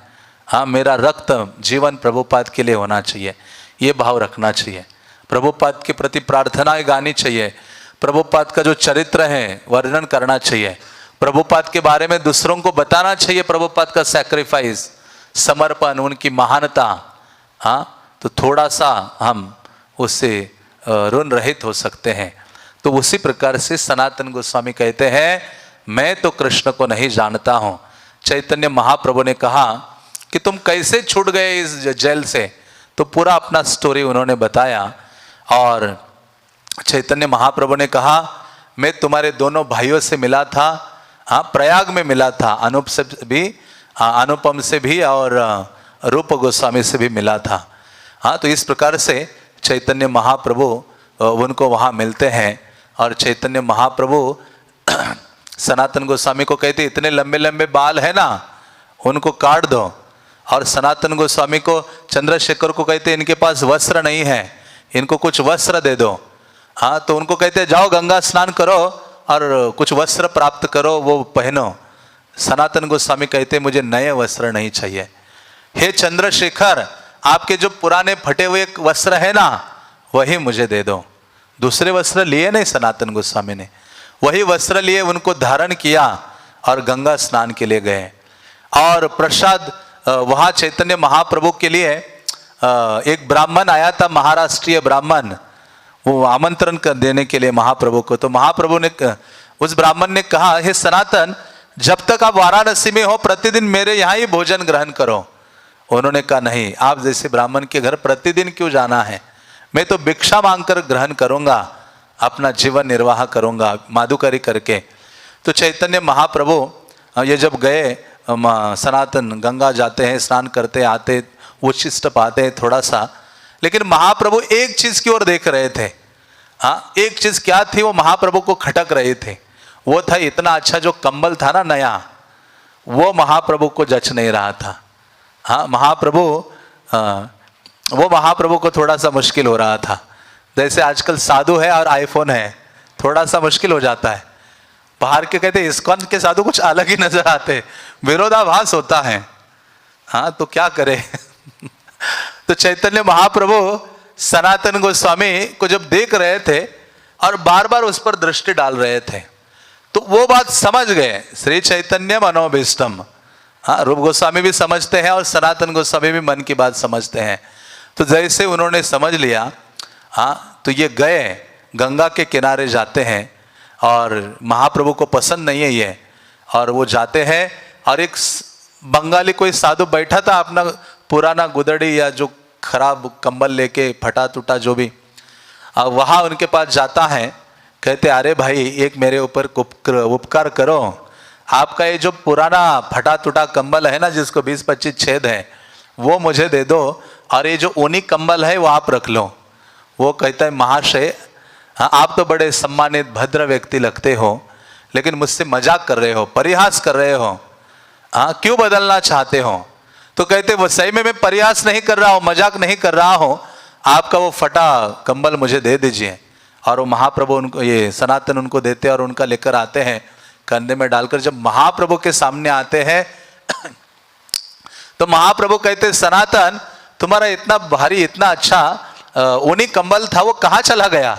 हाँ मेरा रक्त जीवन प्रभुपाद के लिए होना चाहिए, ये भाव रखना चाहिए। प्रभुपाद के प्रति प्रार्थनाएं गानी चाहिए, प्रभुपाद का जो चरित्र है वर्णन करना चाहिए, प्रभुपाद के बारे में दूसरों को बताना चाहिए, प्रभुपाद का सैक्रिफाइस, समर्पण, उनकी महानता। हाँ, तो थोड़ा सा हम उससे ऋण रहित हो सकते हैं। तो उसी प्रकार से सनातन गोस्वामी कहते हैं मैं तो कृष्ण को नहीं जानता हूँ। चैतन्य महाप्रभु ने कहा कि तुम कैसे छूट गए इस जेल से, तो पूरा अपना स्टोरी उन्होंने बताया। और चैतन्य महाप्रभु ने कहा मैं तुम्हारे दोनों भाइयों से मिला था, हाँ प्रयाग में मिला था, अनुपम से भी और रूप गोस्वामी से भी मिला था। हाँ, तो इस प्रकार से चैतन्य महाप्रभु उनको वहाँ मिलते हैं। और चैतन्य महाप्रभु सनातन गोस्वामी को कहते इतने लंबे लंबे बाल है ना, उनको काट दो। और सनातन गोस्वामी को चंद्रशेखर को कहते इनके पास वस्त्र नहीं है, इनको कुछ वस्त्र दे दो। हाँ, तो उनको कहते जाओ गंगा स्नान करो और कुछ वस्त्र प्राप्त करो, वो पहनो। सनातन गोस्वामी कहते मुझे नए वस्त्र नहीं चाहिए, हे चंद्रशेखर आपके जो पुराने फटे हुए वस्त्र है ना वही मुझे दे दो। दूसरे वस्त्र लिए नहीं सनातन गोस्वामी ने, वही वस्त्र लिए, उनको धारण किया और गंगा स्नान के लिए गए। और प्रसाद वहाँ चैतन्य महाप्रभु के लिए एक ब्राह्मण आया था, महाराष्ट्रीय ब्राह्मण, वो आमंत्रण कर देने के लिए महाप्रभु को। तो महाप्रभु ने उस ब्राह्मण ने कहा हे सनातन जब तक आप वाराणसी में हो प्रतिदिन मेरे यहाँ ही भोजन ग्रहण करो। उन्होंने कहा नहीं, आप जैसे ब्राह्मण के घर प्रतिदिन क्यों जाना है, मैं तो भिक्षा मांगकर ग्रहण करूंगा, अपना जीवन निर्वाह करूंगा माधुकरी करके। तो चैतन्य महाप्रभु ये जब गए सनातन गंगा जाते हैं, स्नान करते आते, उच्छिष्ट पाते हैं थोड़ा सा, लेकिन महाप्रभु एक चीज की ओर देख रहे थे। हाँ, एक चीज क्या थी, वो महाप्रभु को खटक रहे थे। वो था इतना अच्छा जो कंबल था ना नया, वो महाप्रभु को जच नहीं रहा था। हाँ, वो महाप्रभु को थोड़ा सा मुश्किल हो रहा था। जैसे आजकल साधु है और आईफोन है, थोड़ा सा मुश्किल हो जाता है। बाहर के कहते इस्कॉन के साधु कुछ अलग ही नजर आते, विरोधाभास होता है। हाँ, तो क्या करे तो चैतन्य महाप्रभु सनातन गोस्वामी को जब देख रहे थे और बार बार उस पर दृष्टि डाल रहे थे, तो वो बात समझ गए, श्री चैतन्य मनोभीष्टम। हाँ, रूप गोस्वामी भी समझते हैं और सनातन गोस्वामी भी मन की बात समझते हैं। तो जैसे उन्होंने समझ लिया, हाँ, तो ये गए गंगा के किनारे जाते हैं और महाप्रभु को पसंद नहीं है ये, और वो जाते हैं और एक बंगाली कोई साधु बैठा था अपना पुराना गुदड़ी या जो खराब कंबल लेके फटा टूटा जो भी, अब वहाँ उनके पास जाता है, कहते अरे भाई एक मेरे ऊपर उपकार करो, आपका ये जो पुराना फटा टूटा कंबल है ना जिसको 20-25 छेद है वो मुझे दे दो, और ये जो ऊनी कंबल है वो आप रख लो। वो कहता है महाशय हाँ आप तो बड़े सम्मानित भद्र व्यक्ति लगते हो, लेकिन मुझसे मजाक कर रहे हो, परिहास कर रहे हो, हाँ क्यों बदलना चाहते हो? तो कहते वो सही में मैं परिहास नहीं कर रहा हूँ, मजाक नहीं कर रहा हूँ, आपका वो फटा कंबल मुझे दे दीजिए। और वो महाप्रभु उनको ये सनातन उनको देते हैं और उनका लेकर आते हैं कंधे में डालकर। जब महाप्रभु के सामने आते हैं तो महाप्रभु कहते सनातन तुम्हारा इतना भारी इतना अच्छा ऊनी कंबल था वो कहाँ चला गया?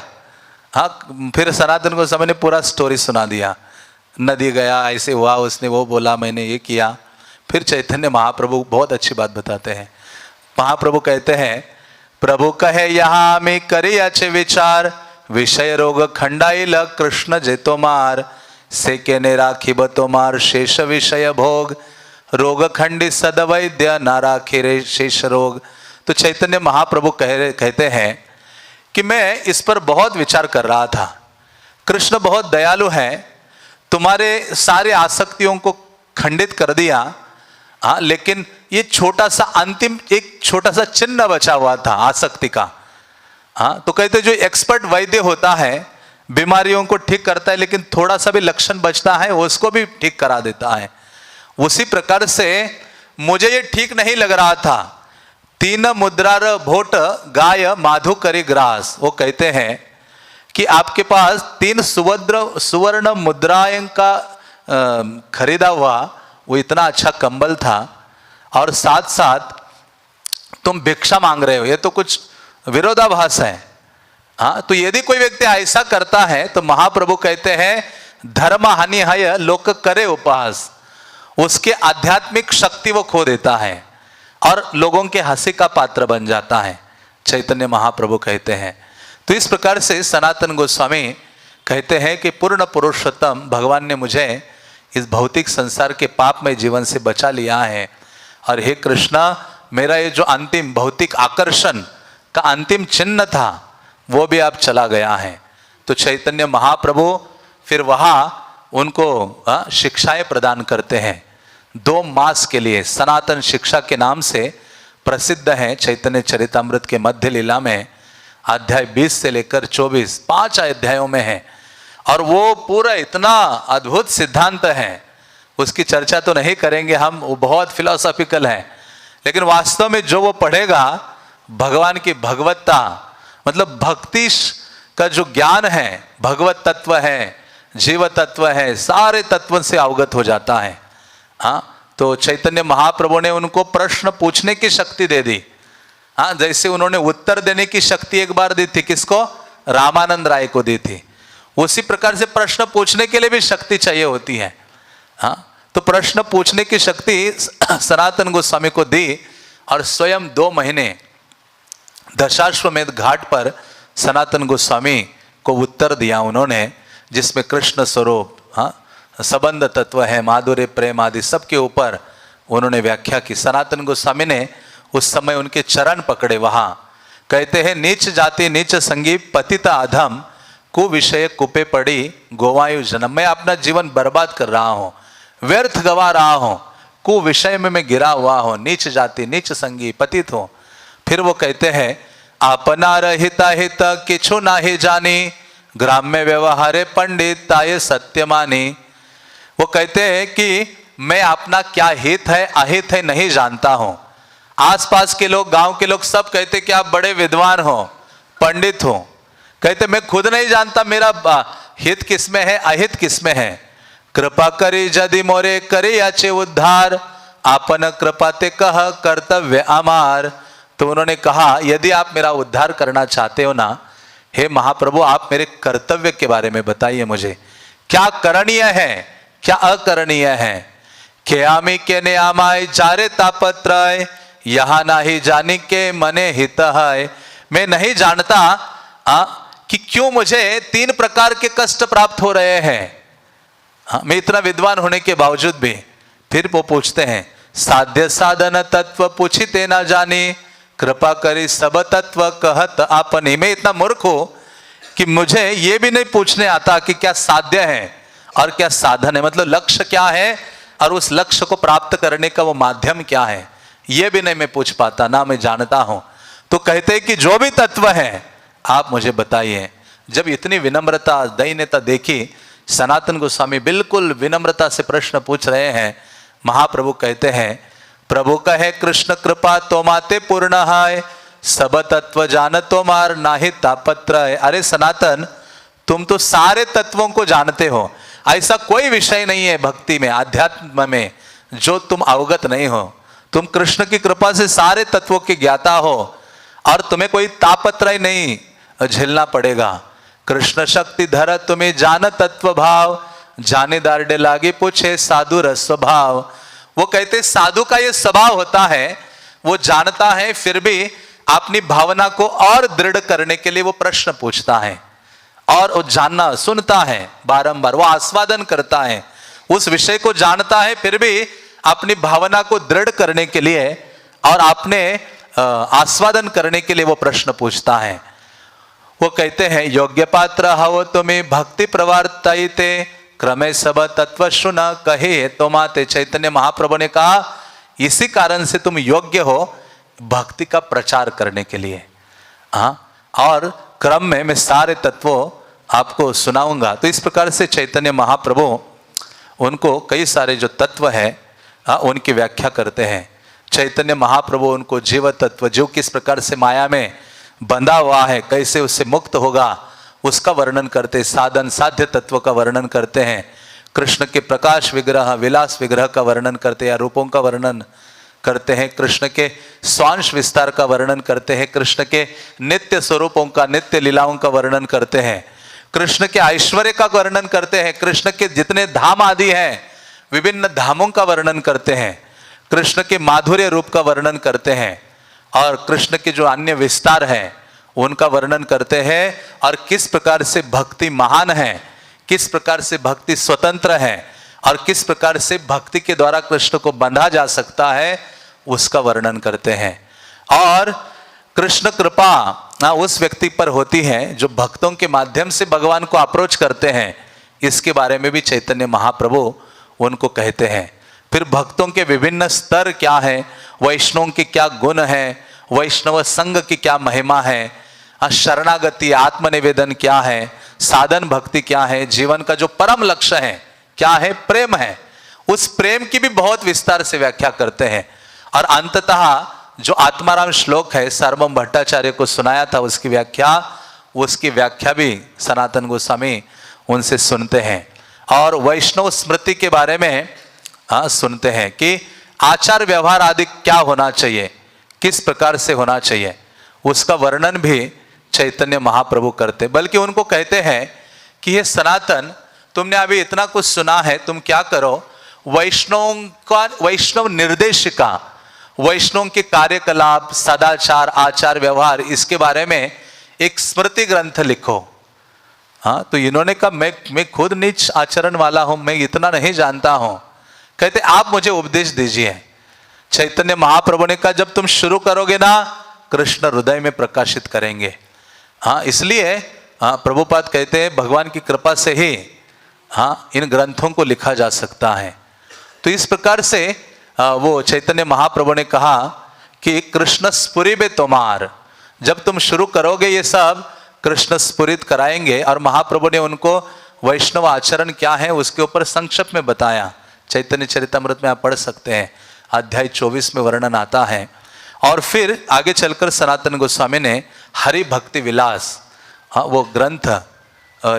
हाँ फिर सनातन को समय ने पूरा स्टोरी सुना दिया, नदी गया ऐसे हुआ, उसने वो बोला मैंने ये किया। फिर चैतन्य महाप्रभु बहुत अच्छी बात बताते हैं। महाप्रभु कहते हैं प्रभु कहे यहाँ में करे अच्छे विचार, विषय रोग खंडाइल कृष्ण जेतो मार, से के ने राखी बतो मार शेष विषय भोग, रोग खंडी सदवैद्य ना राखी रे शेष रोग। तो चैतन्य महाप्रभु कहते हैं कि मैं इस पर बहुत विचार कर रहा था, कृष्ण बहुत दयालु हैं, तुम्हारे सारे आसक्तियों को खंडित कर दिया, हाँ लेकिन ये छोटा सा अंतिम एक छोटा सा चिन्ह बचा हुआ था आसक्ति का। हाँ तो कहते जो एक्सपर्ट वैद्य होता है बीमारियों को ठीक करता है, लेकिन थोड़ा सा भी लक्षण बचता है उसको भी ठीक करा देता है। उसी प्रकार से मुझे ये ठीक नहीं लग रहा था। तीन मुद्रार भोट गाय माधु करी ग्रास, वो कहते हैं कि आपके पास 3 सुवर्ण मुद्राएं का खरीदा हुआ वो इतना अच्छा कंबल था, और साथ साथ तुम भिक्षा मांग रहे हो, ये तो कुछ विरोधाभास है। हाँ तो यदि कोई व्यक्ति ऐसा करता है तो महाप्रभु कहते हैं धर्म हानि है लोक करे उपहास, उसके आध्यात्मिक शक्ति वो खो देता है और लोगों के हंसी का पात्र बन जाता है, चैतन्य महाप्रभु कहते हैं। तो इस प्रकार से सनातन गोस्वामी कहते हैं कि पूर्ण पुरुषोत्तम भगवान ने मुझे इस भौतिक संसार के पापमय जीवन से बचा लिया है, और हे कृष्णा मेरा ये जो अंतिम भौतिक आकर्षण का अंतिम चिन्ह था वो भी आप चला गया है। तो चैतन्य महाप्रभु फिर वहाँ उनको शिक्षाएं प्रदान करते हैं 2 मास के लिए। सनातन शिक्षा के नाम से प्रसिद्ध है चैतन्य चरितामृत के मध्य लीला में, अध्याय 20 से लेकर 24 5 अध्यायों में है, और वो पूरा इतना अद्भुत सिद्धांत है, उसकी चर्चा तो नहीं करेंगे हम, वो बहुत फिलोसॉफिकल है, लेकिन वास्तव में जो वो पढ़ेगा भगवान की भगवत्ता मतलब भक्ति का जो ज्ञान है, भगवत तत्व है, जीव तत्व है, सारे तत्वों से अवगत हो जाता है। हाँ तो चैतन्य महाप्रभु ने उनको प्रश्न पूछने की शक्ति दे दी। हाँ जैसे उन्होंने उत्तर देने की शक्ति एक बार दी थी, किसको? रामानंद राय को दी थी। उसी प्रकार से प्रश्न पूछने के लिए भी शक्ति चाहिए होती है। हाँ तो प्रश्न पूछने की शक्ति सनातन गोस्वामी को दी, और स्वयं 2 महीने दशाश्वमेध घाट पर सनातन गोस्वामी को उत्तर दिया उन्होंने, जिसमें कृष्ण स्वरूप, हाँ संबंध तत्व है, माधुर्य प्रेम आदि सबके ऊपर उन्होंने व्याख्या की। सनातन गोस्वामी ने उस समय उनके चरण पकड़े, वहाँ कहते हैं नीच जाति नीच संगी पतिता अधम, कुविषय कुपे पड़ी गोवायु जन्म। मैं अपना जीवन बर्बाद कर रहा हूँ, व्यर्थ गवा रहा हूँ, कुविषय में मैं गिरा हुआ हूँ, नीच जाति नीच संगी पतित हूँ। फिर वो कहते हैं अपना रहिता हित किछु नाहि जानी, ग्राम्य व्यवहारे पंडित ताये सत्य मानी। वो कहते हैं कि मैं अपना क्या हित है अहित है नहीं जानता हूँ। आसपास के लोग, गांव के लोग सब कहते कि आप बड़े विद्वान हो, पंडित हो, कहते मैं खुद नहीं जानता मेरा हित किसमें है अहित किसमें है। कृपा करी यदि मोरे करे याचे उद्धार, आपन कृपा ते कह कर्तव्य अमार। तो उन्होंने कहा यदि आप मेरा उद्धार करना चाहते हो ना, हे महाप्रभु आप मेरे कर्तव्य के बारे में बताइए, मुझे क्या करणीय है क्या अकरणीय है। खेयामी के ने आमाय जारे तापत्रय, यहाँ नाही जानी के मने हित है। मैं नहीं जानता कि क्यों मुझे 3 प्रकार के कष्ट प्राप्त हो रहे हैं। हाँ, मैं इतना विद्वान होने के बावजूद भी। फिर वो पूछते हैं, साध्य साधन तत्व पूछिते ना जानी, कृपा करी सब तत्व कहत आपनी। मैं इतना मूर्ख हूं कि मुझे ये भी नहीं पूछने आता कि क्या साध्य है और क्या साधन है, मतलब लक्ष्य क्या है और उस लक्ष्य को प्राप्त करने का वो माध्यम क्या है, ये भी नहीं मैं पूछ पाता, ना मैं जानता हूं। तो कहते हैं कि जो भी तत्व है आप मुझे बताइए। जब इतनी विनम्रता दैन्यता देखी, सनातन गोस्वामी बिल्कुल विनम्रता से प्रश्न पूछ रहे हैं। महाप्रभु कहते हैं, प्रभु कहे कृष्ण कृपा तो माते पूर्ण है, सब तत्व जान तो मार नाही तापत्र है। अरे सनातन, तुम तो सारे तत्वों को जानते हो, ऐसा कोई विषय नहीं है भक्ति में, आध्यात्म में जो तुम अवगत नहीं हो। तुम कृष्ण की कृपा से सारे तत्वों के ज्ञाता हो और तुम्हें कोई तापत्रय नहीं झेलना पड़ेगा। कृष्ण शक्ति धर तुम्हें जान तत्व भाव, जाने दारडे लागे पूछे साधु रस स्वभाव। वो कहते साधु का ये स्वभाव होता है, वो जानता है फिर भी अपनी भावना को और दृढ़ करने के लिए वो प्रश्न पूछता है और वो जानना सुनता है, बारंबार वो आस्वादन करता है, उस विषय को जानता है फिर भी अपनी भावना को दृढ़ करने के लिए और अपने आस्वादन करने के लिए वो प्रश्न पूछता है। वो कहते हैं, योग्य पात्र हवो तुम्हें भक्ति प्रवर्तयिते, क्रमे सब तत्व सुन कहे तो माते। चैतन्य महाप्रभु ने कहा इसी कारण से तुम योग्य हो भक्ति का प्रचार करने के लिए। हाँ, और क्रम में मैं सारे तत्वों आपको सुनाऊंगा। तो इस प्रकार से चैतन्य महाप्रभु उनको कई सारे जो तत्व है उनकी व्याख्या करते हैं। चैतन्य महाप्रभु उनको जीव तत्व, जो किस प्रकार से माया में बंधा हुआ है, कैसे उससे मुक्त होगा उसका वर्णन करते, साधन साध्य तत्व का वर्णन करते हैं। कृष्ण के प्रकाश विग्रह विलास विग्रह का वर्णन करते हैं, रूपों का वर्णन करते हैं, कृष्ण के स्वांश विस्तार का वर्णन करते हैं, कृष्ण के नित्य स्वरूपों का, नित्य लीलाओं का वर्णन करते हैं, कृष्ण के ऐश्वर्य का वर्णन करते हैं, कृष्ण के जितने धाम आदि हैं विभिन्न धामों का वर्णन करते हैं, कृष्ण के माधुर्य रूप का वर्णन करते हैं और कृष्ण के जो अन्य विस्तार हैं उनका वर्णन करते हैं और किस प्रकार से भक्ति महान है, किस प्रकार से भक्ति स्वतंत्र है और किस प्रकार से भक्ति के द्वारा कृष्ण को बंधा जा सकता है उसका वर्णन करते हैं। और कृष्ण कृपा उस व्यक्ति पर होती है जो भक्तों के माध्यम से भगवान को अप्रोच करते हैं, इसके बारे में भी चैतन्य महाप्रभु उनको कहते हैं। फिर भक्तों के विभिन्न स्तर क्या है, वैष्णवों के क्या गुण है, वैष्णव संघ की क्या महिमा है, शरणागति आत्मनिवेदन क्या है, साधन भक्ति क्या है, जीवन का जो परम लक्ष्य है क्या है, प्रेम है, उस प्रेम की भी बहुत विस्तार से व्याख्या करते हैं। और अंततः जो आत्माराम श्लोक है सार्वभौम भट्टाचार्य को सुनाया था उसकी व्याख्या भी सनातन गोस्वामी उनसे सुनते हैं। और वैष्णव स्मृति के बारे में सुनते हैं कि आचार व्यवहार आदि क्या होना चाहिए, किस प्रकार से होना चाहिए, उसका वर्णन भी चैतन्य महाप्रभु करते। बल्कि उनको कहते हैं कि ये सनातन, तुमने अभी इतना कुछ सुना है, तुम क्या करो, वैष्णव निर्देशिका, वैष्णव के कार्यकलाप, सदाचार, आचार व्यवहार, इसके बारे में एक स्मृति ग्रंथ लिखो। हाँ, तो इन्होंने कहा मैं खुद नीच आचरण वाला हूं, मैं इतना नहीं जानता हूं। कहते आप मुझे उपदेश दीजिए। चैतन्य महाप्रभु ने कहा जब तुम शुरू करोगे ना, कृष्ण हृदय में प्रकाशित करेंगे। हाँ, इसलिए प्रभुपाद कहते हैं भगवान की कृपा से ही इन ग्रंथों को लिखा जा सकता है। तो इस प्रकार से वो चैतन्य महाप्रभु ने कहा कि कृष्ण स्फुरी बे तोमार, जब तुम शुरू करोगे ये सब कृष्ण स्फुरित कराएंगे। और महाप्रभु ने उनको वैष्णव आचरण क्या है उसके ऊपर संक्षेप में बताया। चैतन्य चरितमृत में आप पढ़ सकते हैं, अध्याय 24 में वर्णन आता है। और फिर आगे चलकर सनातन गोस्वामी ने हरि भक्ति विलास वो ग्रंथ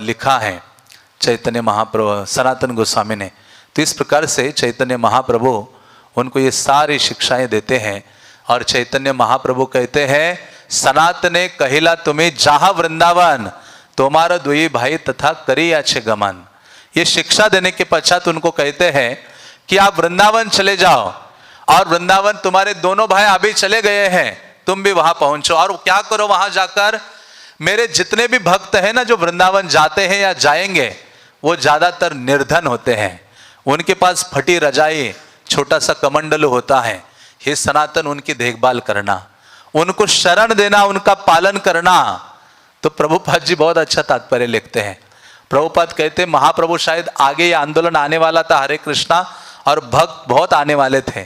लिखा है चैतन्य महाप्रभु सनातन गोस्वामी ने। तो इस प्रकार से चैतन्य महाप्रभु उनको ये सारी शिक्षाएं देते हैं। और चैतन्य महाप्रभु कहते हैं सनातने कहिला तुम्हें जहाँ वृंदावन तुम्हारा दुई भाई तथा करी अच्छे गमन। ये शिक्षा देने के पश्चात उनको कहते हैं कि आप वृंदावन चले जाओ और वृंदावन तुम्हारे दोनों भाई अभी चले गए हैं, तुम भी वहां पहुंचो और क्या करो, वहां जाकर मेरे जितने भी भक्त हैं ना जो वृंदावन जाते हैं या जाएंगे, वो ज्यादातर निर्धन होते हैं, उनके पास फटी रजाई, छोटा सा कमंडल होता है। हे सनातन, उनकी देखभाल करना, उनको शरण देना, उनका पालन करना। तो प्रभुपाद जी बहुत अच्छा तात्पर्य लिखते हैं। प्रभुपाद कहते हैं महाप्रभु शायद आगे ये आंदोलन आने वाला था, हरे कृष्णा, और भक्त बहुत आने वाले थे,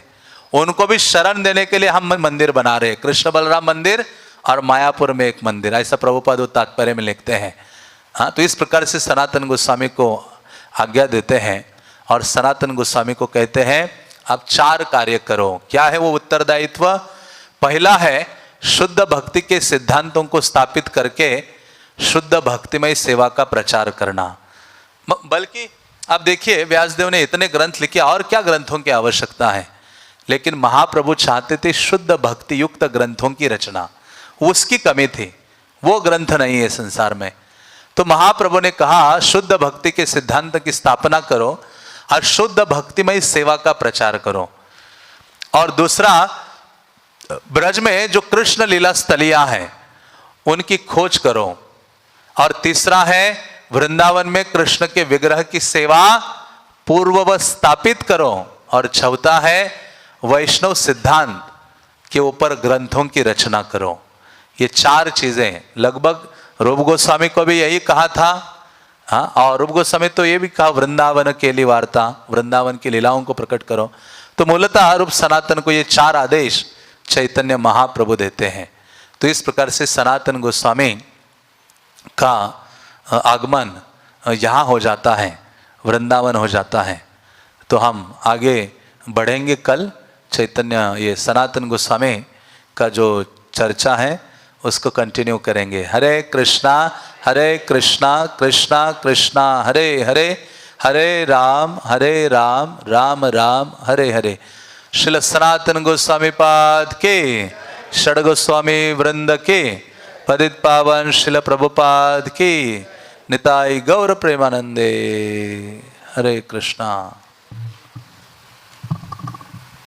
उनको भी शरण देने के लिए हम मंदिर बना रहे, कृष्ण बलराम मंदिर और मायापुर में एक मंदिर, ऐसा प्रभुपाद तात्पर्य में लिखते हैं। हाँ, तो इस प्रकार से सनातन गोस्वामी को आज्ञा देते हैं और सनातन गोस्वामी को कहते हैं आप 4 कार्य करो। क्या है वो उत्तरदायित्व? पहला है शुद्ध भक्ति के सिद्धांतों को स्थापित करके शुद्ध भक्तिमय सेवा का प्रचार करना। बल्कि आप देखिए व्यासदेव ने इतने ग्रंथ लिखे, और क्या ग्रंथों की आवश्यकता है, लेकिन महाप्रभु चाहते थे शुद्ध भक्ति युक्त ग्रंथों की रचना, उसकी कमी थी, वो ग्रंथ नहीं है संसार में। तो महाप्रभु ने कहा शुद्ध भक्ति के सिद्धांत की स्थापना करो और शुद्ध भक्तिमय सेवा का प्रचार करो। और दूसरा, ब्रज में जो कृष्ण लीला स्थलियां हैं उनकी खोज करो। और तीसरा है वृंदावन में कृष्ण के विग्रह की सेवा पूर्ववत स्थापित करो। और चौथा है वैष्णव सिद्धांत के ऊपर ग्रंथों की रचना करो। ये 4 चीजें लगभग रूप गोस्वामी को भी यही कहा था। हाँ, और रूप गोस्वामी तो ये भी कहा वृंदावन के लिए वार्ता, वृंदावन की लीलाओं को प्रकट करो। तो मूलतः रूप सनातन को ये 4 आदेश चैतन्य महाप्रभु देते हैं। तो इस प्रकार से सनातन गोस्वामी का आगमन यहाँ हो जाता है, वृंदावन हो जाता है। तो हम आगे बढ़ेंगे, कल चैतन्य ये सनातन गोस्वामी का जो चर्चा है उसको कंटिन्यू करेंगे। हरे कृष्णा कृष्णा कृष्णा हरे हरे, हरे राम राम राम हरे हरे। श्रील सनातन गोस्वामी पाद के, षड गोस्वामी वृंद के, पतित पावन श्रील प्रभुपाद की, निताई गौर प्रेमानंदे। हरे कृष्णा।